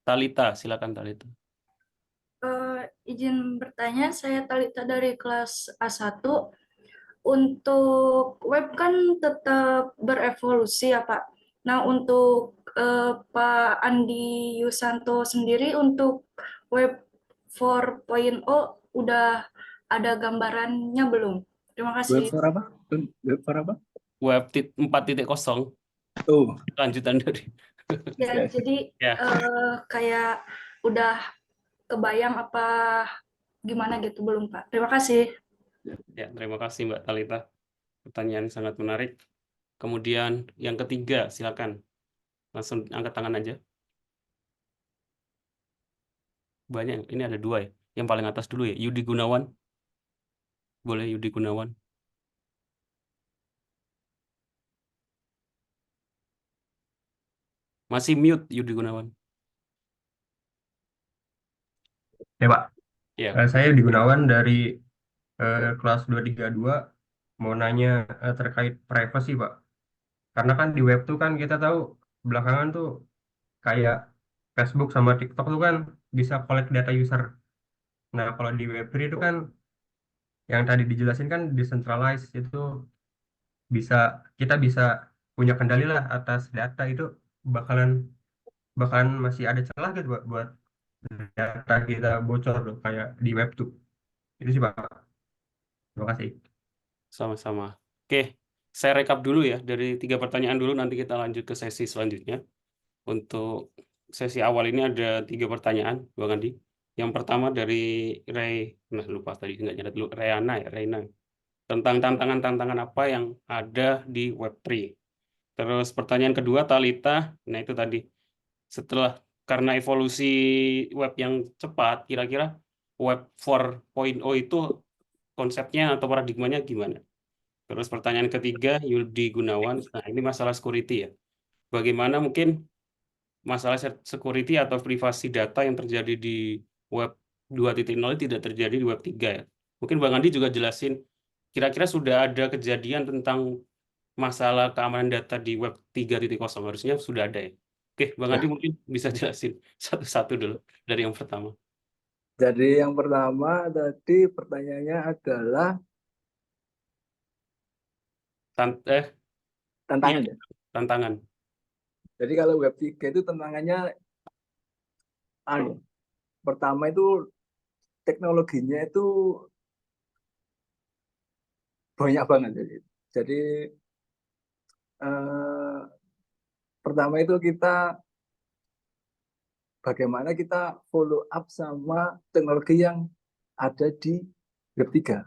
Talita, silakan Talita. Izin bertanya, saya Talita dari kelas A1. Untuk web kan tetap berevolusi ya Pak. Nah untuk Pak Andi Yusanto sendiri untuk web 4.0 udah ada gambarannya belum? Terima Web kasih. for apa? Web for apa? Web 4.0, Oh, lanjutan dari Ya, jadi ya. kayak udah kebayang apa gimana gitu belum Pak? Terima kasih. Ya, terima kasih Mbak Talita. Pertanyaan sangat menarik. Kemudian yang ketiga, silakan. Langsung angkat tangan aja. Banyak, ini ada 2 ya. Yang paling atas dulu ya, Yudi Gunawan. Boleh Yudi Gunawan. Masih mute Yudi Gunawan. Ya Pak, Ya, saya Yudi Gunawan dari kelas 232 mau nanya terkait privacy Pak. Karena kan di web tuh kan kita tahu belakangan tuh kayak Facebook sama TikTok tuh kan bisa collect data user. Nah kalau di Web3 itu kan yang tadi dijelasin kan decentralized itu kita bisa punya kendali lah atas data itu bakalan bakalan masih ada celah gitu Pak, buat data kita bocor tuh, kayak di web tuh. Itu sih Pak. Terima kasih. sama-sama. Oke, saya rekap dulu ya. Dari 3 pertanyaan dulu, nanti kita lanjut ke sesi selanjutnya. Untuk sesi awal ini ada 3 pertanyaan, Bang Andi. Yang pertama dari lupa tadi, nggak nyatet dulu, Reina. Tentang tantangan-tantangan apa yang ada di Web3. Terus pertanyaan kedua, Talita, nah itu tadi. Karena evolusi web yang cepat, kira-kira Web 4.0 itu konsepnya atau paradigmanya gimana? Terus pertanyaan ketiga, Yudi Gunawan, nah ini masalah security ya. Bagaimana mungkin masalah security atau privasi data yang terjadi di Web 2.0 tidak terjadi di Web 3 ya. Mungkin Bang Andi juga jelasin, kira-kira sudah ada kejadian tentang masalah keamanan data di Web 3.0, harusnya sudah ada ya. Oke, Bang Andi mungkin bisa jelasin satu-satu dulu dari yang pertama. jadi yang pertama tadi pertanyaannya adalah tantangan ya. Tantangan. Jadi kalau Web 3 itu tantangannya pertama itu teknologinya itu banyak banget. Jadi pertama itu bagaimana kita follow up sama teknologi yang ada di Web 3.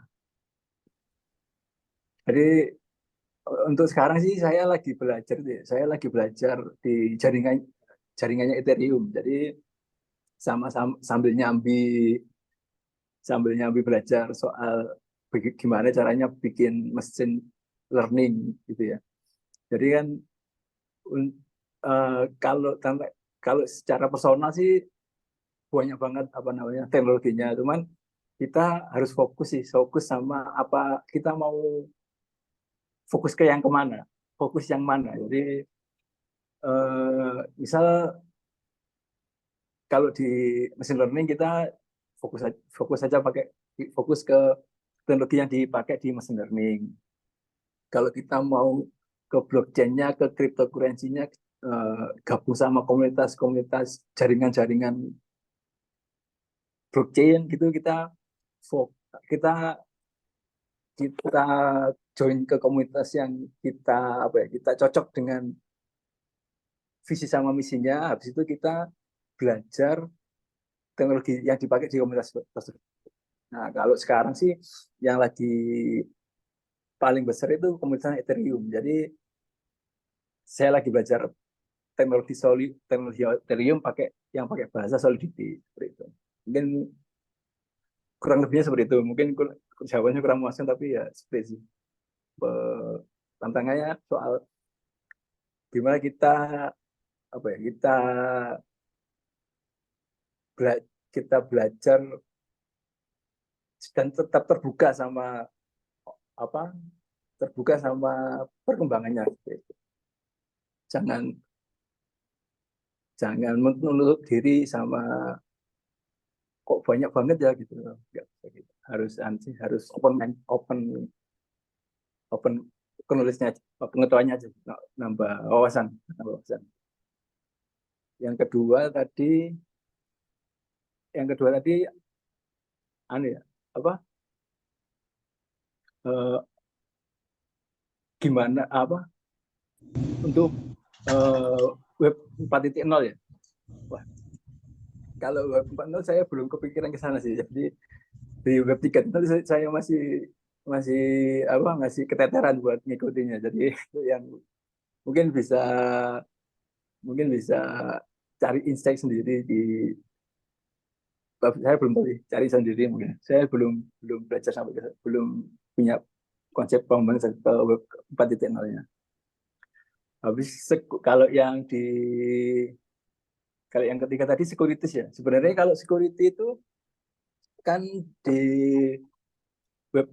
Jadi untuk sekarang sih saya lagi belajar di jaringannya Ethereum. Jadi sambil nyambi belajar soal gimana caranya bikin mesin learning gitu ya. Jadi kan kalau secara personal sih banyak banget teknologinya, cuman kita harus fokus sama apa kita mau fokus ke yang kemana, fokus yang mana. Jadi misal kalau di machine learning kita fokus ke teknologi yang dipakai di machine learning. Kalau kita mau ke blockchain-nya, ke cryptocurrency-nya, gabung sama komunitas jaringan-jaringan blockchain gitu, kita join ke komunitas yang kita cocok dengan visi sama misinya. Habis itu kita belajar teknologi yang dipakai di komunitas tersebut. Nah, kalau sekarang sih yang lagi paling besar itu komunitas Ethereum. Jadi saya lagi belajar teknologi Ethereum pakai bahasa Solidity seperti itu. Mungkin kurang lebihnya seperti itu. Mungkin jawabannya kurang memuaskan, tapi ya seperti itu. Tantangannya soal gimana kita kita belajar dan tetap terbuka sama perkembangannya. Jangan menutup diri sama kok banyak banget ya gitu. Enggak, gitu. Harus open penulisnya, pengetahuannya aja, nambah wawasan. Yang kedua tadi gimana untuk web 4.0 ya. Wah, kalau web 4.0 saya belum kepikiran ke sana sih. Jadi di web 3.0 saya masih ngasih keteteran buat ngikutinya. Jadi itu yang mungkin bisa cari insight sendiri saya belum tahu, cari sendiri mungkin. Saya belum belajar belum punya konsep pengembangan ke web 4.0-nya. Habis kalau yang ketiga tadi securities ya. Sebenarnya kalau security itu kan di web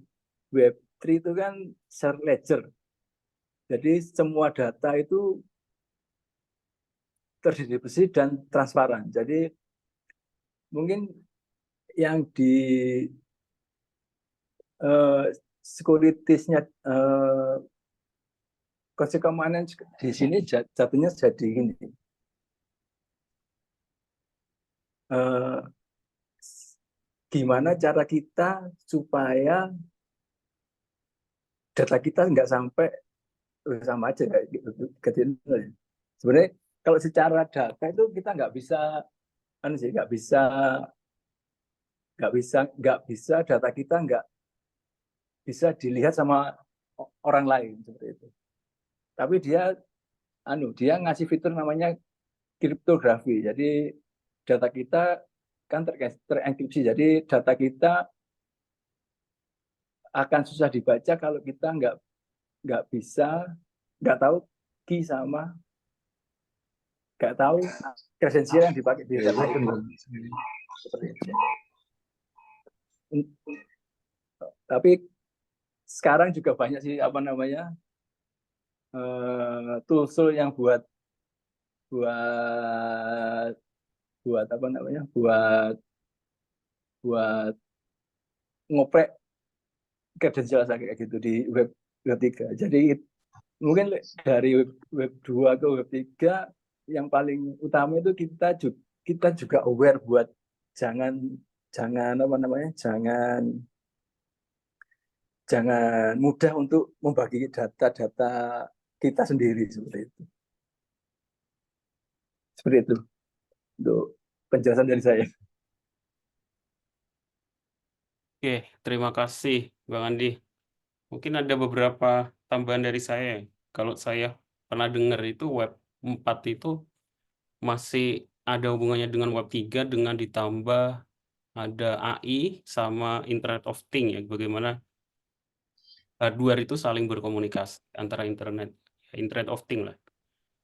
3 itu kan share ledger. Jadi semua data itu terdistribusi dan transparan. Jadi mungkin yang di securities-nya konsep keamanan di sini jatuhnya jadi ini. Gimana cara kita supaya data kita nggak sampai sama aja kayak gitu. Sebenarnya kalau secara data itu kita nggak bisa data kita nggak bisa dilihat sama orang lain seperti itu. Tapi dia ngasih fitur namanya kriptografi. Jadi data kita kan terenkripsi. Jadi data kita akan susah dibaca kalau kita nggak tahu key sama nggak tahu kredensial yang dipakai di data itu. Seperti itu. Tapi sekarang juga banyak sih tools yang buat ngoprek kredensial kayak gitu di web 3. Jadi mungkin dari web 2 ke web 3 yang paling utama itu kita juga aware buat jangan mudah untuk membagi data-data kita sendiri seperti itu. Seperti itu untuk penjelasan dari saya. Oke, terima kasih Bang Andi. Mungkin ada beberapa tambahan dari saya. Kalau saya pernah dengar itu web 4 itu masih ada hubungannya dengan web 3 dengan ditambah ada AI sama Internet of Things ya. Bagaimana hardware itu saling berkomunikasi antara Internet of Things lah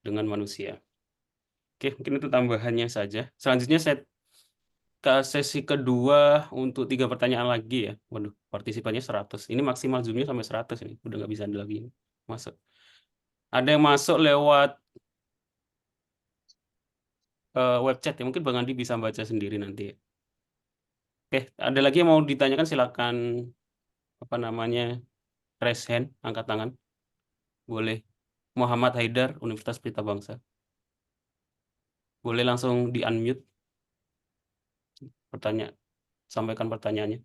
dengan manusia. Oke, mungkin itu tambahannya saja. Selanjutnya saya ke sesi kedua untuk 3 pertanyaan lagi ya. Waduh, partisipannya 100. Ini maksimal Zoom-nya sampai 100 ini. Udah nggak bisa lagi masuk. Ada yang masuk lewat web chat ya. Mungkin Bang Andi bisa baca sendiri nanti. Oke, ada lagi yang mau ditanyakan silakan raise hand, angkat tangan. Boleh. Muhammad Haidar, Universitas Pelita Bangsa. Boleh langsung di-unmute. Sampaikan pertanyaannya.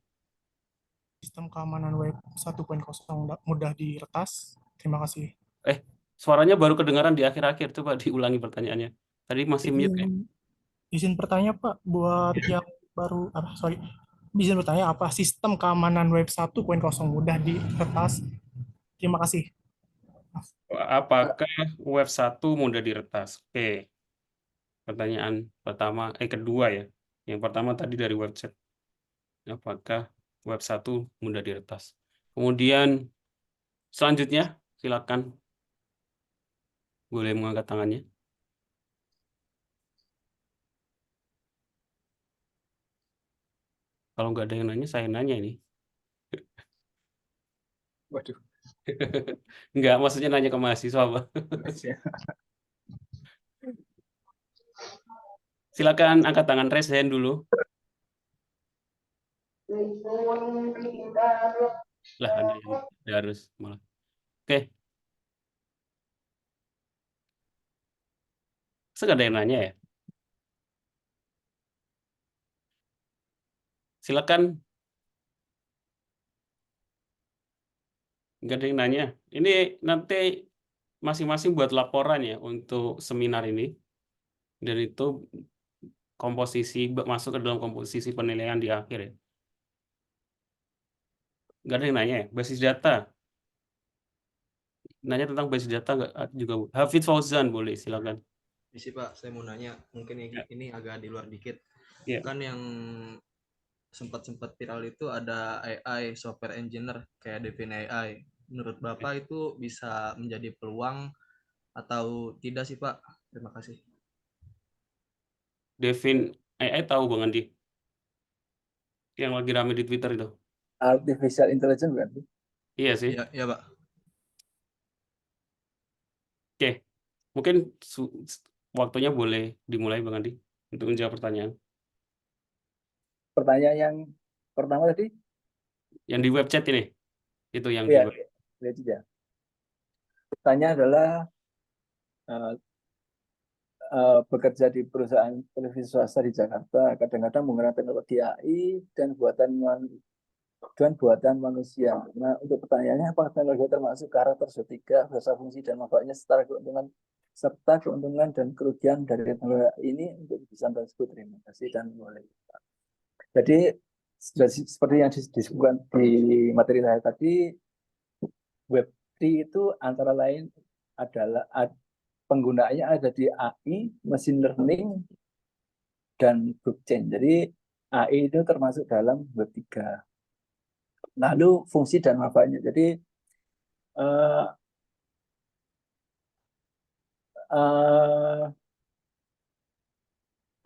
Sistem keamanan web 1.0 mudah diretas. Terima kasih. Suaranya baru kedengaran di akhir-akhir. Coba diulangi pertanyaannya. Tadi masih mute ya? Izin bertanya Pak, buat yang baru, izin bertanya apa sistem keamanan web 1.0 mudah diretas? Terima kasih. Apakah web 1 mudah diretas? Oke. Pertanyaan kedua ya. Yang pertama tadi dari web chat. Apakah web 1 mudah diretas? Kemudian selanjutnya silakan. Boleh mengangkat tangannya. Kalau nggak ada yang nanya, saya nanya ini. Waduh. Nggak, maksudnya nanya ke mahasiswa, Pak. Silakan angkat tangan, raise hand dulu. Lah, ada yang harus malah. Oke. Nggak ada yang nanya ya? Silakan. Nggak ada yang nanya. Ini nanti masing-masing buat laporan ya untuk seminar ini. Dan itu komposisi masuk ke dalam komposisi penilaian di akhir ya. Nggak ada yang nanya ya? Basis data. Nanya tentang basis data nggak juga? Hafid Fauzan boleh, silakan. Isi Pak, saya mau nanya, mungkin ini agak di luar dikit. Ya. Kan yang sempat viral itu ada AI, software engineer, kayak Devin AI. Menurut Bapak itu bisa menjadi peluang atau tidak sih Pak? Terima kasih. Devin AI tahu Bang Andi? Yang lagi rame di Twitter itu. Artificial intelligence bukan? Iya sih. Iya Pak. Oke, mungkin waktunya boleh dimulai Bang Andi untuk menjawab pertanyaan. Pertanyaan yang pertama tadi? Yang di web chat ini, itu yang Iya, di lihat ya. Pertanyaan adalah bekerja di perusahaan televisi swasta di Jakarta kadang-kadang menggunakan teknologi AI dan buatan manusia. Nah, untuk pertanyaannya, apakah teknologi termasuk karakter tiga, bahasa fungsi dan manfaatnya serta keuntungan dan kerugian dari teknologi ini untuk desain tersebut? Terima kasih dan mulai. Jadi seperti yang disebutkan di materi saya tadi, Web3 itu antara lain adalah penggunaannya ada di AI, machine learning, dan blockchain. Jadi AI itu termasuk dalam Web3. Lalu fungsi dan manfaatnya. Jadi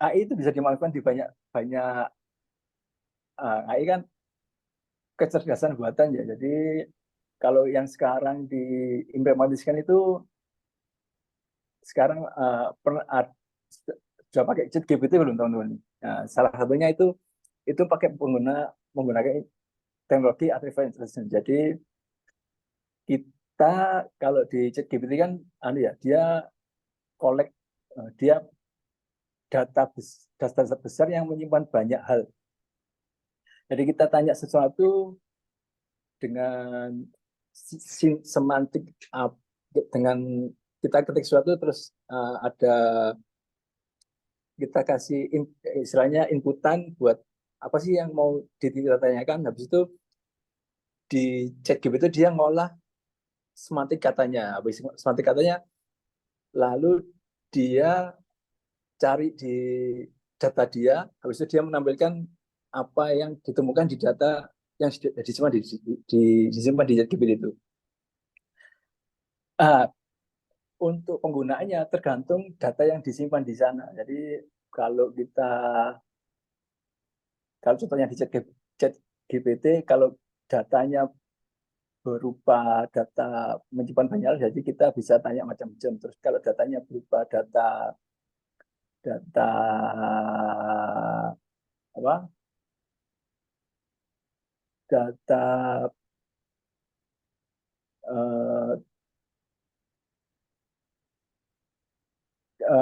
AI itu bisa dimanfaatkan di banyak AI kan kecerdasan buatan ya. Jadi kalau yang sekarang diimplementasikan itu sekarang sudah pakai ChatGPT belum teman-teman? Nah, salah satunya itu pakai menggunakan teknologi artificial intelligence. Jadi kita kalau di ChatGPT kan dia collect dia data besar yang menyimpan banyak hal. Jadi kita tanya sesuatu dengan semantik, dengan kita ketik sesuatu terus kita kasih istilahnya inputan buat apa sih yang mau ditanyakan. Habis itu di ChatGPT dia ngolah semantik katanya. Habis semantik katanya lalu dia cari di data dia, habis itu dia menampilkan apa yang ditemukan di data yang disimpan di ChatGPT itu. Untuk penggunaannya tergantung data yang disimpan di sana. Jadi kalau contohnya di ChatGPT, kalau datanya berupa data menyimpan banyak hal, jadi kita bisa tanya macam-macam. Terus kalau datanya berupa data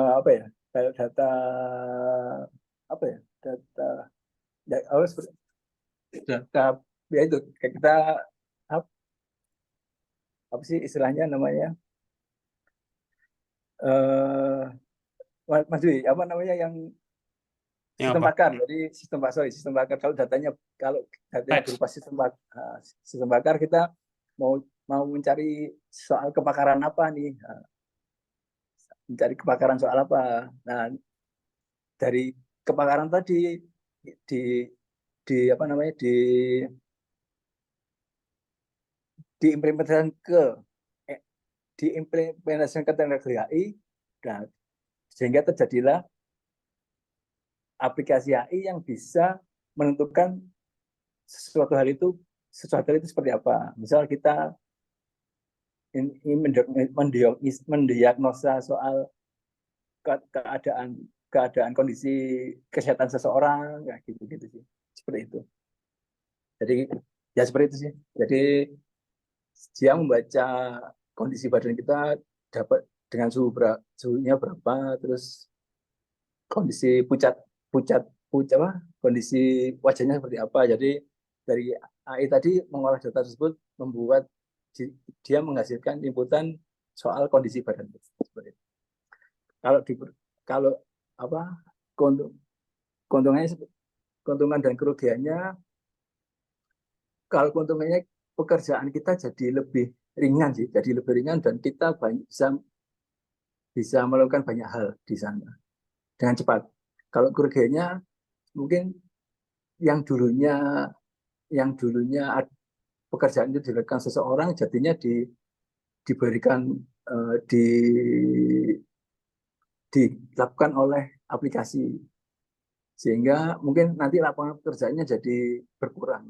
apa ya, data ya itu kita apa sih istilahnya namanya, Mas Dwi, apa namanya yang sistem bakar. Jadi sistem bakar kalau datanya berupa sistem bakar, kita mau mencari soal kebakaran apa nih, mencari kebakaran soal apa. Nah, dari kebakaran tadi diimplementasikan ke teknologi AI, dan sehingga terjadilah aplikasi AI yang bisa menentukan sesuatu hal itu seperti apa. Misal kita ini mendiagnosa soal keadaan kondisi kesehatan seseorang, kayak gitu sih, seperti itu. Jadi ya seperti itu sih. Jadi dia membaca kondisi badan kita dapat dengan suhunya berapa, terus kondisi kondisi wajahnya seperti apa. Jadi dari AI tadi mengolah data tersebut membuat dia menghasilkan inputan soal kondisi badan seperti itu. Kalau apa keuntungan dan kerugiannya, kalau keuntungannya pekerjaan kita jadi lebih ringan sih, dan kita bisa melakukan banyak hal di sana dengan cepat. Kalau kerugiannya mungkin yang dulunya pekerjaan itu dilakukan seseorang, jadinya dilakukan oleh aplikasi, sehingga mungkin nanti lapangan pekerjaannya jadi berkurang.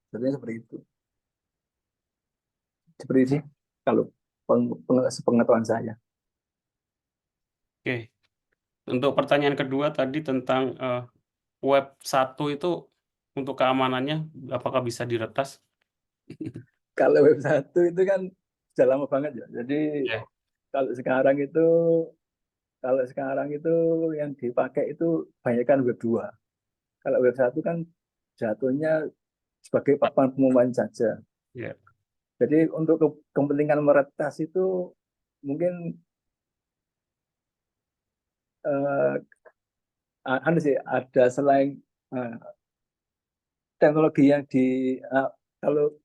Jadinya seperti itu. Seperti itu sih kalau pengetahuan saya. Oke. Untuk pertanyaan kedua tadi tentang web 1 itu untuk keamanannya apakah bisa diretas? Kalau web 1 itu kan sudah lama banget ya. Jadi kalau sekarang itu yang dipakai itu banyakkan web 2. Kalau web 1 kan jatuhnya sebagai papan pengumuman saja. Yeah. Jadi untuk kepentingan meretas itu mungkin ada selain teknologi yang kalau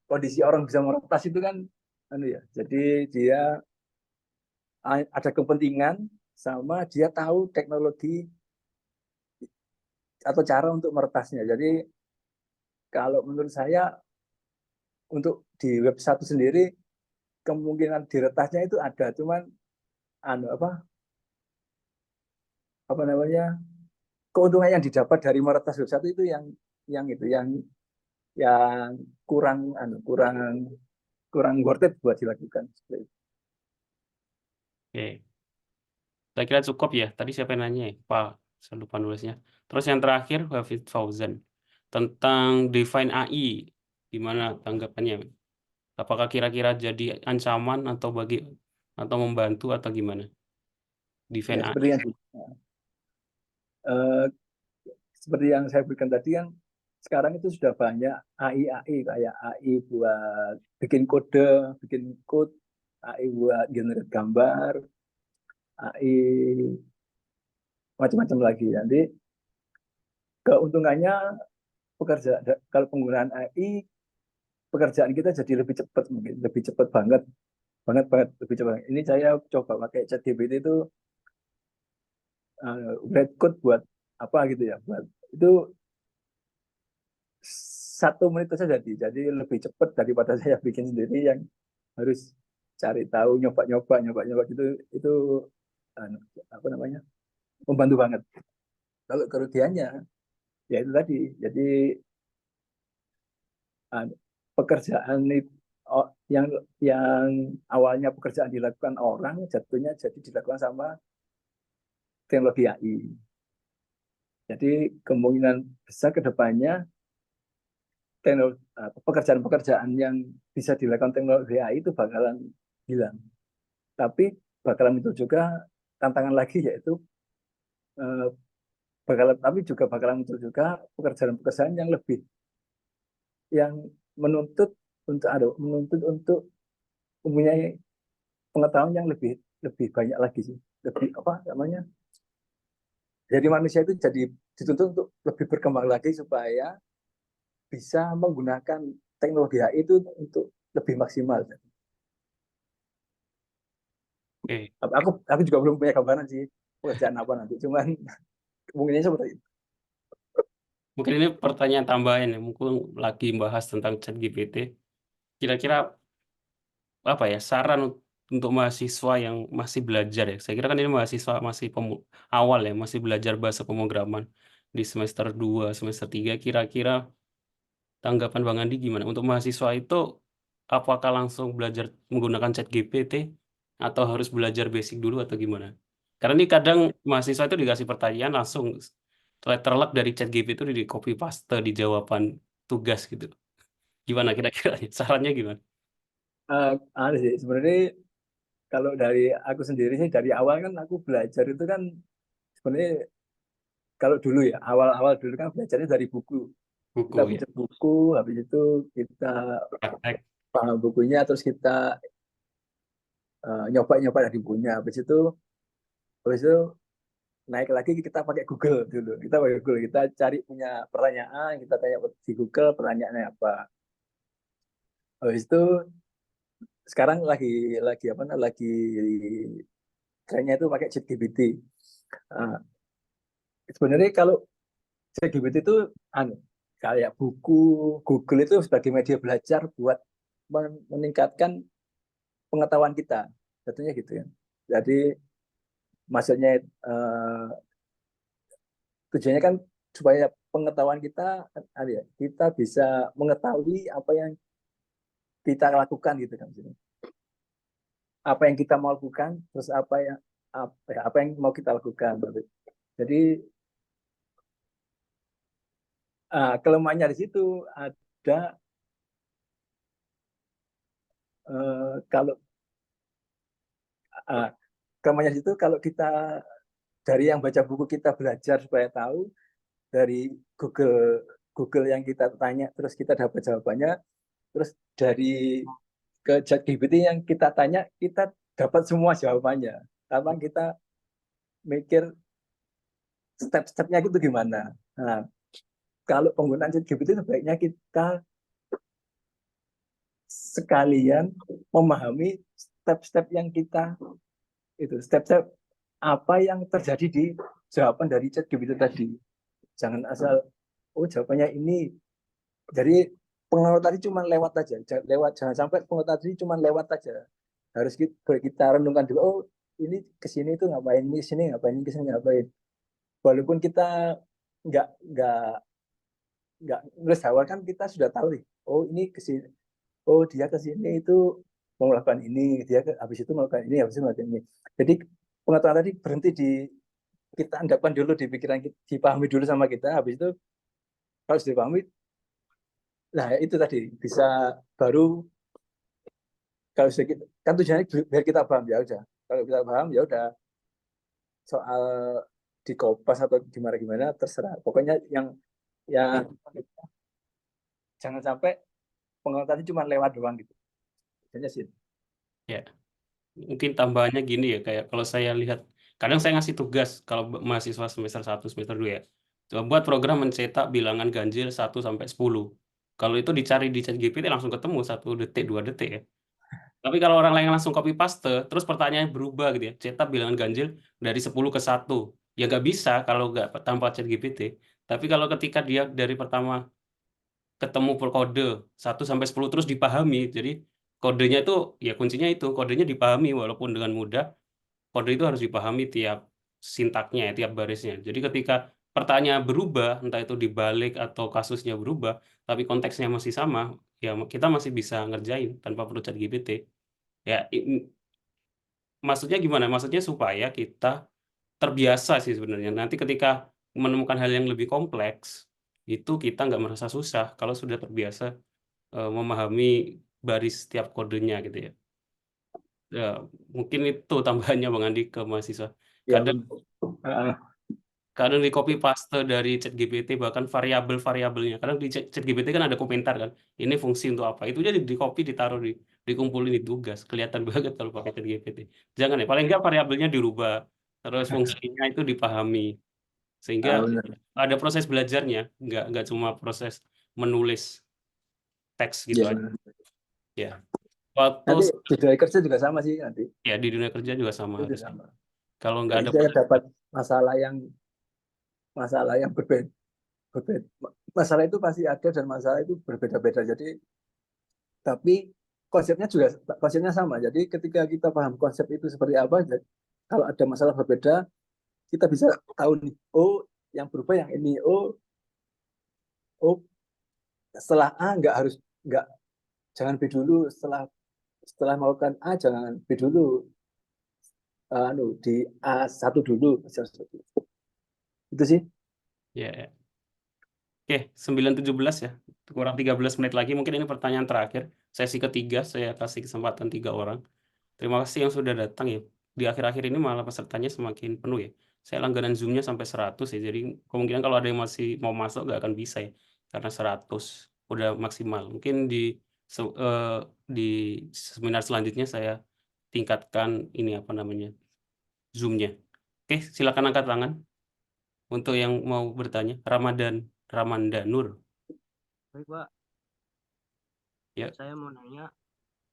kondisi orang bisa meretas itu kan jadi dia ada kepentingan sama dia tahu teknologi atau cara untuk meretasnya. Jadi kalau menurut saya untuk di web 1 sendiri kemungkinan diretasnya itu ada, cuman keuntungan yang didapat dari meretas web 1 itu yang kurang worth it buat dilakukan. Oke. Saya kira cukup ya. Tadi siapa yang nanya ya? Pak, saya lupa nulisnya. Terus yang terakhir, Hafid Fauzan. Tentang define AI. Gimana tanggapannya? Apakah kira-kira jadi ancaman atau membantu atau gimana? Define AI. Seperti yang saya berikan tadi kan, sekarang itu sudah banyak AI kayak AI buat bikin code, AI buat generate gambar, AI macam-macam lagi. Jadi keuntungannya kalau penggunaan AI, pekerjaan kita jadi lebih cepat, mungkin lebih cepat banget lebih cepat. Ini saya coba pakai ChatGPT itu write code buat apa gitu ya, buat itu 1 menit saja jadi lebih cepat daripada saya bikin sendiri yang harus cari tahu, nyoba-nyoba gitu. Itu membantu banget. Kalau kerugiannya ya itu tadi, jadi pekerjaan yang awalnya pekerjaan dilakukan orang jatuhnya jadi dilakukan sama teknologi AI. Jadi kemungkinan besar ke depannya pekerjaan-pekerjaan yang bisa dilakukan teknologi AI itu bakalan hilang. Tapi bakalan muncul juga tantangan lagi, yaitu bakalan muncul juga pekerjaan-pekerjaan yang menuntut untuk mempunyai pengetahuan yang lebih banyak lagi sih. Jadi manusia itu jadi dituntut untuk lebih berkembang lagi supaya bisa menggunakan teknologi AI itu untuk lebih maksimal. Oke. Aku juga belum punya gambaran sih pekerjaan apa nanti, cuman kemungkinannya seperti itu. Mungkin ini pertanyaan tambahan ya, mungkin lagi membahas tentang ChatGPT. Kira-kira apa ya saran untuk mahasiswa yang masih belajar ya? Saya kira kan ini mahasiswa masih awal ya, masih belajar bahasa pemrograman. di semester 2, semester 3, kira-kira tanggapan Bang Andi gimana? Untuk mahasiswa itu apakah langsung belajar menggunakan ChatGPT atau harus belajar basic dulu atau gimana? Karena ini kadang mahasiswa itu dikasih pertanyaan langsung terlek dari ChatGPT itu di copy paste di jawaban tugas gitu. Gimana kira-kira? Sarannya gimana? Ada sih sebenarnya, kalau dari aku sendiri sih dari awal kan aku belajar itu kan sebenarnya, kalau dulu ya awal-awal dulu kan belajarnya dari buku. Kita Buku ya. baca buku, habis itu kita Praktek. paham bukunya, terus kita nyoba-nyoba dari bukunya. Habis itu naik lagi kita pakai Google dulu. Kita pakai Google, kita cari punya pertanyaan, kita tanya di Google pertanyaannya apa. Habis itu sekarang lagi apa namanya, lagi trennya itu pakai ChatGPT. Sebenarnya kalau ChatGPT itu kayak buku, Google itu sebagai media belajar buat meningkatkan pengetahuan kita, tentunya gitu ya. Jadi maksudnya tujuannya kan supaya pengetahuan kita kita bisa mengetahui apa yang kita lakukan gitu kan. Apa yang kita mau lakukan, terus apa yang mau kita lakukan. Jadi kelemahannya di situ ada, kalau kelemahannya di situ kalau kita dari yang baca buku kita belajar supaya tahu, dari Google yang kita tanya terus kita dapat jawabannya, terus dari ke ChatGPT yang kita tanya kita dapat semua jawabannya tanpa kita mikir step-stepnya itu gimana. Nah, kalau penggunaan ChatGPT sebaiknya kita sekalian memahami step-step yang kita step-step apa yang terjadi di jawaban dari ChatGPT tadi. Jangan asal jawabannya ini. Jadi pengaruh tadi cuma lewat aja, jangan sampai pengaruh tadi cuma lewat aja. Harus kita renungkan dulu. Ini kesini itu ngapain, ini kesini ngapain, ini kesini ngapain. Walaupun kita nggak nulis awal kan kita sudah tahu nih. Ini kesini. Dia kesini itu mau melakukan ini, dia habis itu melakukan ini, habis itu melakukan ini. Jadi pengetahuan tadi berhenti kita andapkan dulu di pikiran kita, dipahami dulu sama kita, habis itu kalau sudah dipahami, nah itu tadi bisa baru, kalau sudah kita, kan tujuannya biar kita paham, ya udah. Kalau kita paham ya udah, soal di kopas atau gimana terserah. Pokoknya yang jangan sampai pengetahuan tadi cuma lewat doang gitu. Biasanya sih. Ya. Mungkin tambahannya gini ya, kayak kalau saya lihat, kadang saya ngasih tugas kalau mahasiswa semester 1, semester 2 ya. Coba buat program mencetak bilangan ganjil 1 sampai 10. Kalau itu dicari di ChatGPT langsung ketemu 1 detik, 2 detik ya. Tapi kalau orang lain langsung copy paste, terus pertanyaannya berubah gitu ya, cetak bilangan ganjil dari 10 ke 1. Ya nggak bisa kalau nggak tanpa ChatGPT. Tapi kalau ketika dia dari pertama ketemu per kode 1 sampai 10 terus dipahami, jadi kodenya itu ya kuncinya itu, kodenya dipahami walaupun dengan mudah, kode itu harus dipahami tiap sintaknya, tiap barisnya. Jadi ketika pertanyaan berubah, entah itu dibalik atau kasusnya berubah, tapi konteksnya masih sama, ya kita masih bisa ngerjain tanpa perlu ChatGPT. Ya, maksudnya gimana? Maksudnya supaya kita terbiasa sih sebenarnya. Nanti ketika menemukan hal yang lebih kompleks, itu kita nggak merasa susah kalau sudah terbiasa memahami baris setiap kodenya gitu ya. Ya, mungkin itu tambahannya Bang Andi ke mahasiswa. Kadang di copy paste dari ChatGPT bahkan variabelnya. Kadang di ChatGPT kan ada komentar kan. Ini fungsi untuk apa? Itu jadi di copy ditaruh dikumpulin di tugas. Kelihatan banget kalau pakai ChatGPT. Jangan ya, paling enggak variabelnya dirubah. Terus fungsinya itu dipahami. Sehingga ada proses belajarnya, enggak cuma proses menulis teks gitu aja. Ya. Nanti di dunia kerja juga sama sih nanti. Ya, di dunia kerja juga sama. Kalau nggak ada dapat masalah yang berbeda. Masalah itu pasti ada dan masalah itu berbeda-beda. Jadi tapi konsepnya sama. Jadi ketika kita paham konsep itu seperti apa, kalau ada masalah berbeda, kita bisa tahu nih, yang berubah yang ini. Oh, setelah A jangan B dulu, setelah melakukan A jangan B dulu, di A1 dulu. Itu sih. Ya. Oke, 9.17 ya. Kurang 13 menit lagi. Mungkin ini pertanyaan terakhir. Sesi ketiga, saya kasih kesempatan 3 orang. Terima kasih yang sudah datang ya. Di akhir-akhir ini malah pesertanya semakin penuh ya. Saya langganan Zoom-nya sampai 100 ya. Jadi kemungkinan kalau ada yang masih mau masuk nggak akan bisa ya. Karena 100 udah maksimal. Mungkin di seminar selanjutnya saya tingkatkan ini apa namanya Zoom-nya. Oke, silakan angkat tangan untuk yang mau bertanya. Ramandanur. Baik, Pak. Ya. Saya mau nanya,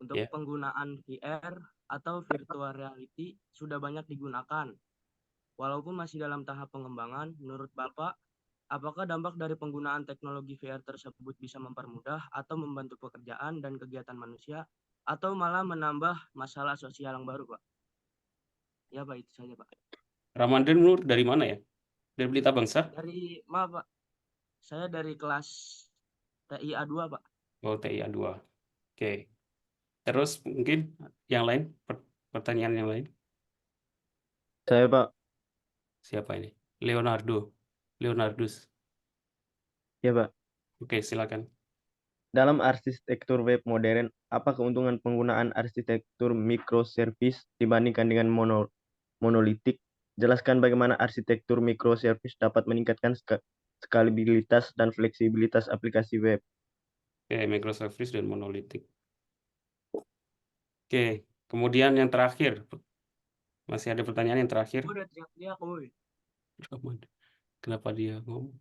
untuk Ya. penggunaan VR atau virtual reality sudah banyak digunakan. Walaupun masih dalam tahap pengembangan, menurut Bapak, apakah dampak dari penggunaan teknologi VR tersebut bisa mempermudah atau membantu pekerjaan dan kegiatan manusia, atau malah menambah masalah sosial yang baru, Pak? Ya, Pak, itu saja, Pak. Ramandanur dari mana ya? Dari Pelita Bangsa? Maaf, Pak. Saya dari kelas TI A2, Pak. Oh, TI A2. Oke. Terus mungkin yang lain, pertanyaan yang lain. Saya, Pak. Siapa ini? Leonardus. Ya, Pak. Oke, silakan. Dalam arsitektur web modern, apa keuntungan penggunaan arsitektur microservice dibandingkan dengan monolitik? Jelaskan bagaimana arsitektur microservice dapat meningkatkan skalabilitas dan fleksibilitas aplikasi web. Oke, microservice dan monolitik. Oke, kemudian yang terakhir. Masih ada pertanyaan yang terakhir? Udah teriak-teriak, woy. Kenapa dia ngomong?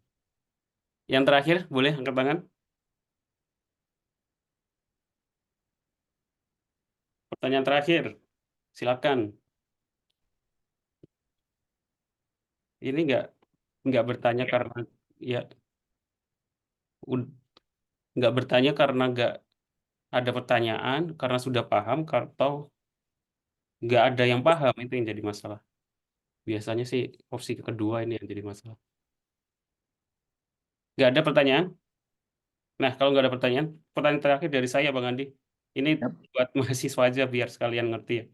Yang terakhir, boleh angkat tangan? Pertanyaan terakhir, silakan. Ini nggak bertanya karena ya nggak bertanya karena nggak ada pertanyaan, karena sudah paham, atau nggak ada yang paham, itu yang jadi masalah. Biasanya sih opsi kedua ini yang jadi masalah. Nggak ada pertanyaan? Nah, kalau nggak ada pertanyaan terakhir dari saya, Bang Andi. Ini buat mahasiswa aja biar sekalian ngerti ya.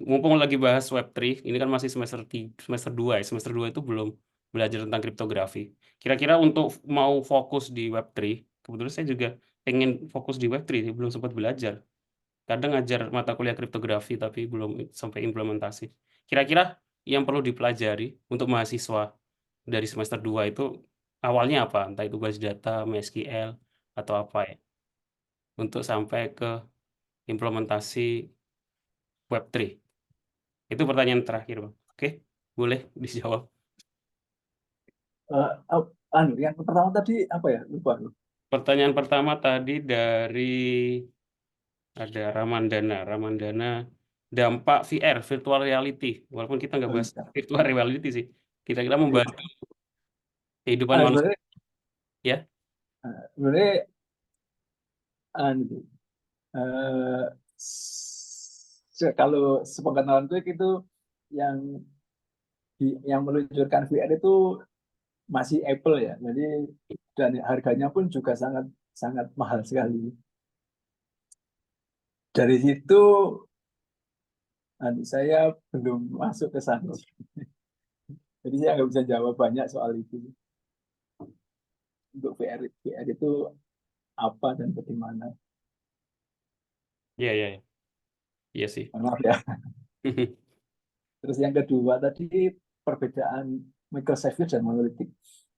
Mumpung lagi bahas Web3, ini kan masih semester 2 ya. Semester 2 itu belum belajar tentang kriptografi. Kira-kira untuk mau fokus di Web3, kebetulan saya juga pengen fokus di Web3, belum sempat belajar. Kadang ngajar mata kuliah kriptografi, tapi belum sampai implementasi. Kira-kira yang perlu dipelajari untuk mahasiswa dari semester 2 itu awalnya apa? Entah itu base data, MySQL, atau apa ya? Untuk sampai ke implementasi Web3. Itu pertanyaan terakhir, Bang. Oke, boleh dijawab. Yang pertama tadi apa ya? Lupa. Pertanyaan pertama tadi dari ada Ramandana, dampak VR, virtual reality. Walaupun kita nggak bahas virtual reality sih, kita membantu kehidupan manusia. Ya. Sebenarnya kalau sepengetahuan gue itu yang meluncurkan VR itu masih Apple ya, jadi dan harganya pun juga sangat sangat mahal sekali. Dari situ saya belum masuk ke sana, jadi saya nggak bisa jawab banyak soal itu. Untuk VR itu apa dan bagaimana? Iya sih. Maaf ya. Terus yang kedua tadi perbedaan microservice dan monolitik.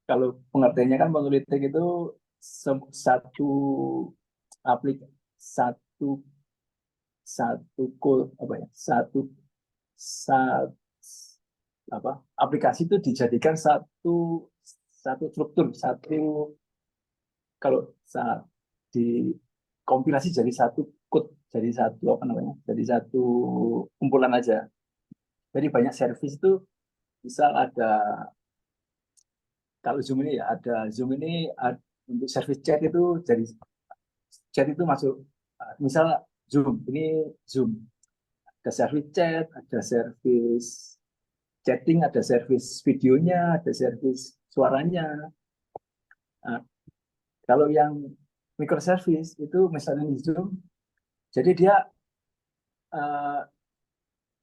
Kalau pengertiannya kan monolitik itu satu aplikasi itu dijadikan satu struktur, kalau dikompilasi jadi satu code, jadi satu kumpulan aja. Jadi banyak service itu, misal kalau Zoom ini ya ada untuk service chat itu, jadi chat itu masuk, misal Zoom ada service chat, ada service chatting, ada service videonya, ada service suaranya. Nah, kalau yang microservice itu misalnya di Zoom, jadi dia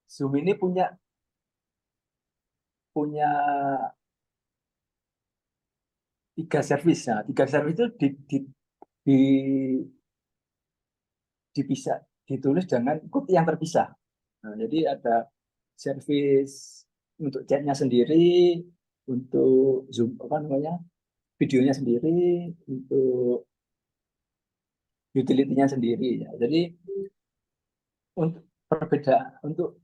Zoom ini punya tiga service. Nah, tiga service itu di, dipisah, ditulis dengan kode yang terpisah. Nah, jadi ada service untuk chatnya sendiri, untuk Zoom apa namanya videonya sendiri, untuk utility-nya sendiri. Ya. Jadi untuk perbedaan untuk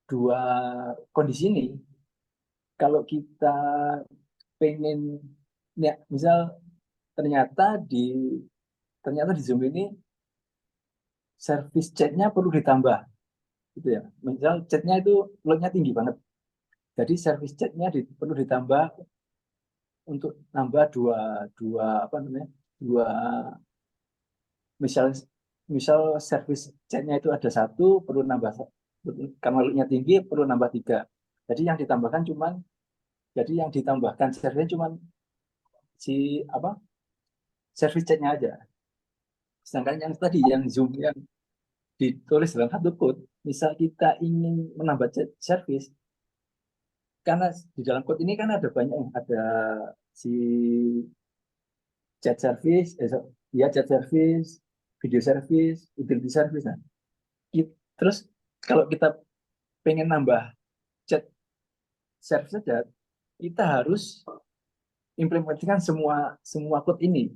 dua kondisi ini, kalau kita pengen ya, misal ternyata di Zoom ini service chatnya perlu ditambah, gitu ya. Misal chatnya itu loadnya tinggi banget, jadi service chatnya perlu ditambah untuk nambah dua apa namanya misal service chatnya itu ada satu, perlu nambah, karena loadnya tinggi perlu nambah 3. Jadi yang ditambahkan service cuman si apa service chatnya aja. Sedangkan yang tadi yang Zoom yang ditulis dalam satu code, misal kita ingin menambah service, karena di dalam code ini kan ada banyak, ada si chat service, chat service, video service, utility service. Nah, terus kalau kita pengen nambah chat service saja, kita harus implementasikan semua code ini.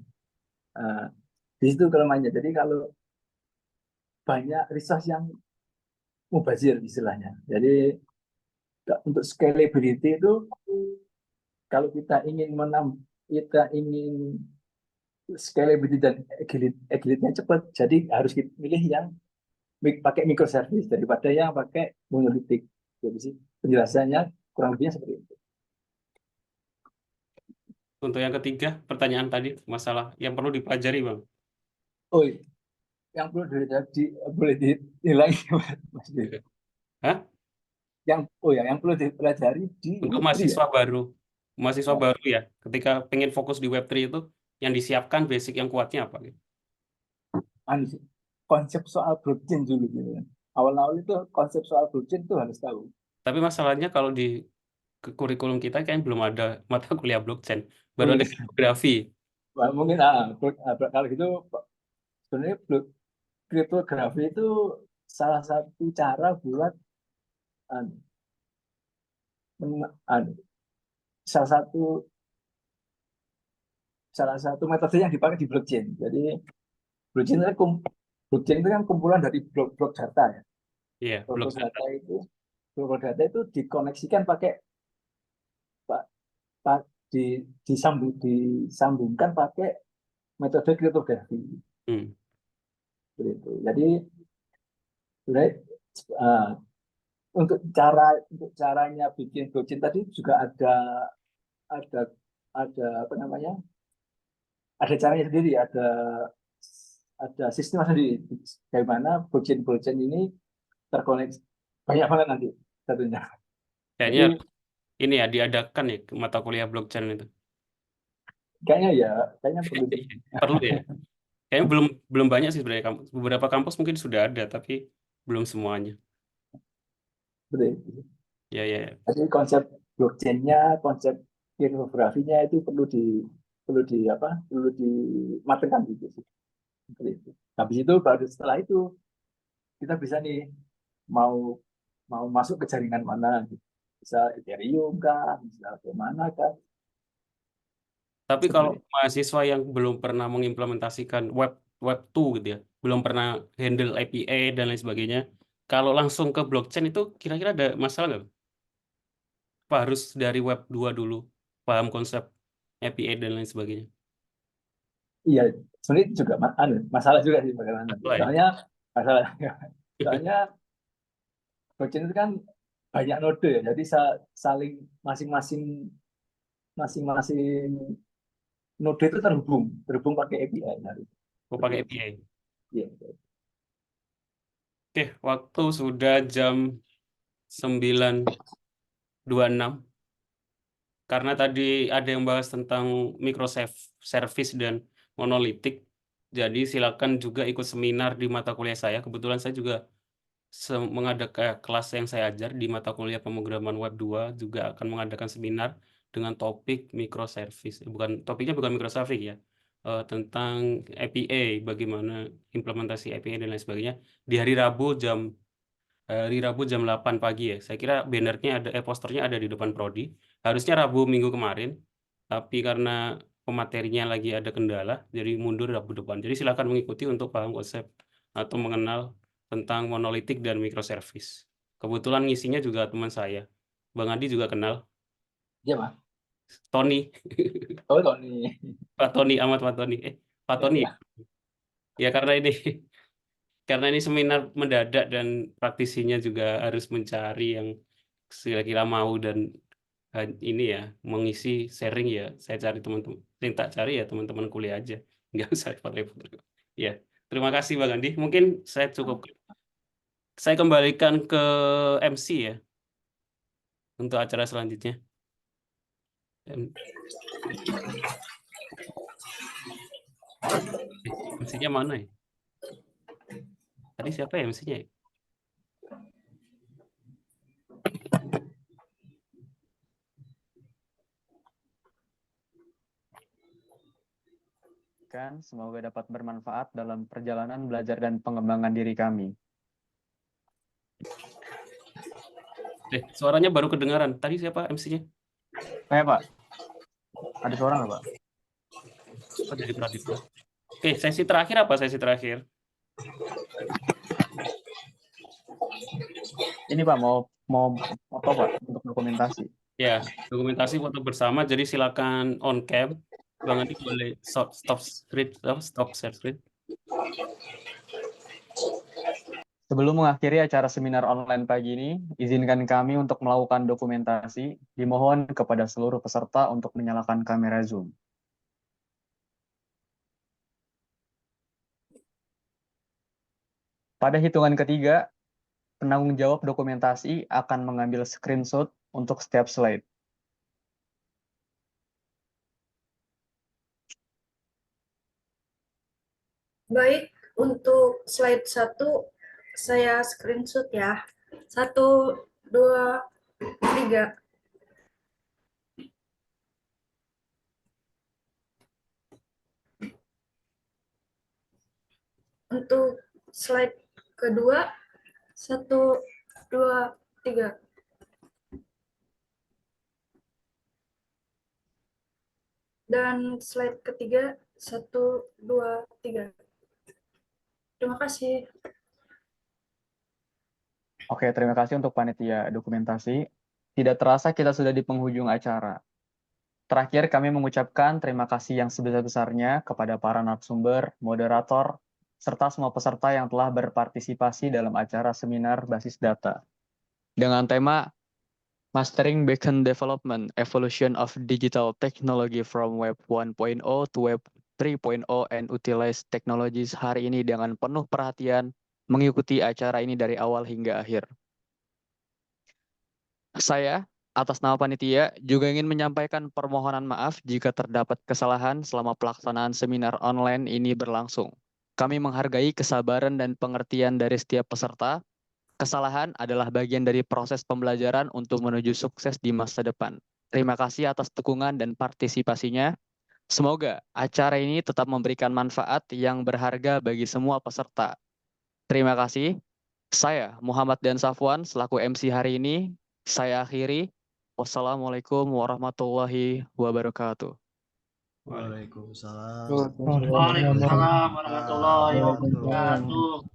Di situ kelemahannya. Jadi kalau banyak resource yang mubazir istilahnya. Jadi untuk scalability itu, kalau kita ingin scalability dan agility-nya cepat, jadi harus kita pilih yang pakai microservice daripada yang pakai monolitik. Jadi penjelasannya kurang lebihnya seperti itu. Untuk yang ketiga, pertanyaan tadi, masalah yang perlu dipelajari, Bang. Oh, yang perlu boleh dinilai, Mas. Hah? Yang perlu dipelajari untuk mahasiswa baru ya, ketika pengen fokus di Web3 itu, yang disiapkan basic yang kuatnya apa? Gitu? Konsep soal blockchain dulu gitu. Awal-awal itu konsep soal blockchain itu harus tahu. Tapi masalahnya kalau di kurikulum kita kan belum ada mata kuliah blockchain, baru ada kriptografi. Mungkin kalau gitu sebenarnya kriptografi itu salah satu cara buat salah satu metode yang dipakai di blockchain. Jadi blockchain itu kan kumpulan dari blok-blok data ya. Iya, blok data itu dikoneksikan pakai disambungkan pakai metode kriptografi. Begitu. Jadi untuk caranya bikin blockchain tadi juga ada apa namanya? Ada caranya sendiri, ada sistem sendiri. Bagaimana blockchain ini terkoneksi, banyak banget nanti satunya. Kayaknya ini ya diadakan ya mata kuliah blockchain itu. Kayaknya perlu ya. Kayaknya belum banyak sih sebenarnya. Beberapa kampus mungkin sudah ada, tapi belum semuanya. Betul. Ya. Jadi konsep blockchain-nya, konsep kriptografinya itu perlu dimatangkan gitu sih. Habis itu baru setelah itu kita bisa nih mau masuk ke jaringan mana, gitu. Bisa Ethereum kah, bisa kemana kah. Tapi kalau mahasiswa yang belum pernah mengimplementasikan Web 2 gitu ya, belum pernah handle API dan lain sebagainya, kalau langsung ke blockchain itu kira-kira ada masalah nggak? Apa harus dari Web 2 dulu, paham konsep API dan lain sebagainya? Iya, sebenarnya juga masalah juga sih bagaimana. Soalnya blockchain itu kan banyak node ya, jadi saling masing-masing node itu terhubung pakai API. Pakai API. Iya. Oke, waktu sudah jam 9.26. karena tadi ada yang bahas tentang microservice dan monolitik, jadi silakan juga ikut seminar di mata kuliah saya. Kebetulan saya juga mengadakan kelas yang saya ajar di mata kuliah pemrograman web 2 juga akan mengadakan seminar dengan topik microservice. Topiknya bukan microservice ya, tentang API, bagaimana implementasi API dan lain sebagainya di hari Rabu jam 8 pagi ya. Saya kira bannernya ada, posternya ada di depan prodi. Harusnya Rabu minggu kemarin, tapi karena pematerinya lagi ada kendala, jadi mundur Rabu depan. Jadi silakan mengikuti untuk paham konsep atau mengenal tentang monolitik dan microservice. Kebetulan ngisinya juga teman saya. Bang Adi juga kenal. Iya, Pak. Tony. Oh, Tony. Pak Tony, Pak Tony. Pak Tony. Ya karena ini seminar mendadak dan praktisinya juga harus mencari yang kira-kira mau dan ini ya mengisi sharing ya. Saya cari teman-teman, tak cari ya teman-teman kuliah aja, nggak usah repot-repot. Ya, terima kasih Bang Andi. Mungkin saya cukup. Saya kembalikan ke MC ya untuk acara selanjutnya. MC-nya mana ya? Tadi siapa ya MC-nya ya? Semoga dapat bermanfaat dalam perjalanan belajar dan pengembangan diri kami. Suaranya baru kedengaran. Tadi siapa MC-nya? Saya, Pak. Ada suara nggak, Pak? Oh, dari Pradipta. Oke, sesi terakhir apa sesi terakhir? Ini Pak, mau apa Pak untuk dokumentasi? Ya, dokumentasi foto bersama. Jadi silakan on cam. Bang Andi boleh stop share screen. Sebelum mengakhiri acara seminar online pagi ini, izinkan kami untuk melakukan dokumentasi. Dimohon kepada seluruh peserta untuk menyalakan kamera Zoom. Pada hitungan ketiga, penanggung jawab dokumentasi akan mengambil screenshot untuk setiap slide. Baik, untuk slide 1 saya screenshot ya. 1, 2, 3. Untuk slide kedua 1, 2, 3. Dan slide ketiga 1, 2, 3. Terima kasih. Oke, terima kasih untuk panitia dokumentasi. Tidak terasa kita sudah di penghujung acara. Terakhir, kami mengucapkan terima kasih yang sebesar-besarnya kepada para narasumber, moderator, serta semua peserta yang telah berpartisipasi dalam acara seminar basis data. Dengan tema Mastering Backend Development, Evolution of Digital Technology from Web 1.0 to Web 3.0 and Utilize Technologies, hari ini dengan penuh perhatian mengikuti acara ini dari awal hingga akhir. Saya, atas nama panitia, juga ingin menyampaikan permohonan maaf jika terdapat kesalahan selama pelaksanaan seminar online ini berlangsung. Kami menghargai kesabaran dan pengertian dari setiap peserta. Kesalahan adalah bagian dari proses pembelajaran untuk menuju sukses di masa depan. Terima kasih atas dukungan dan partisipasinya. Semoga acara ini tetap memberikan manfaat yang berharga bagi semua peserta. Terima kasih. Saya, Muhammad Dan Safwan, selaku MC hari ini, saya akhiri. Wassalamualaikum warahmatullahi wabarakatuh. Waalaikumsalam. Waalaikumsalam warahmatullahi wabarakatuh.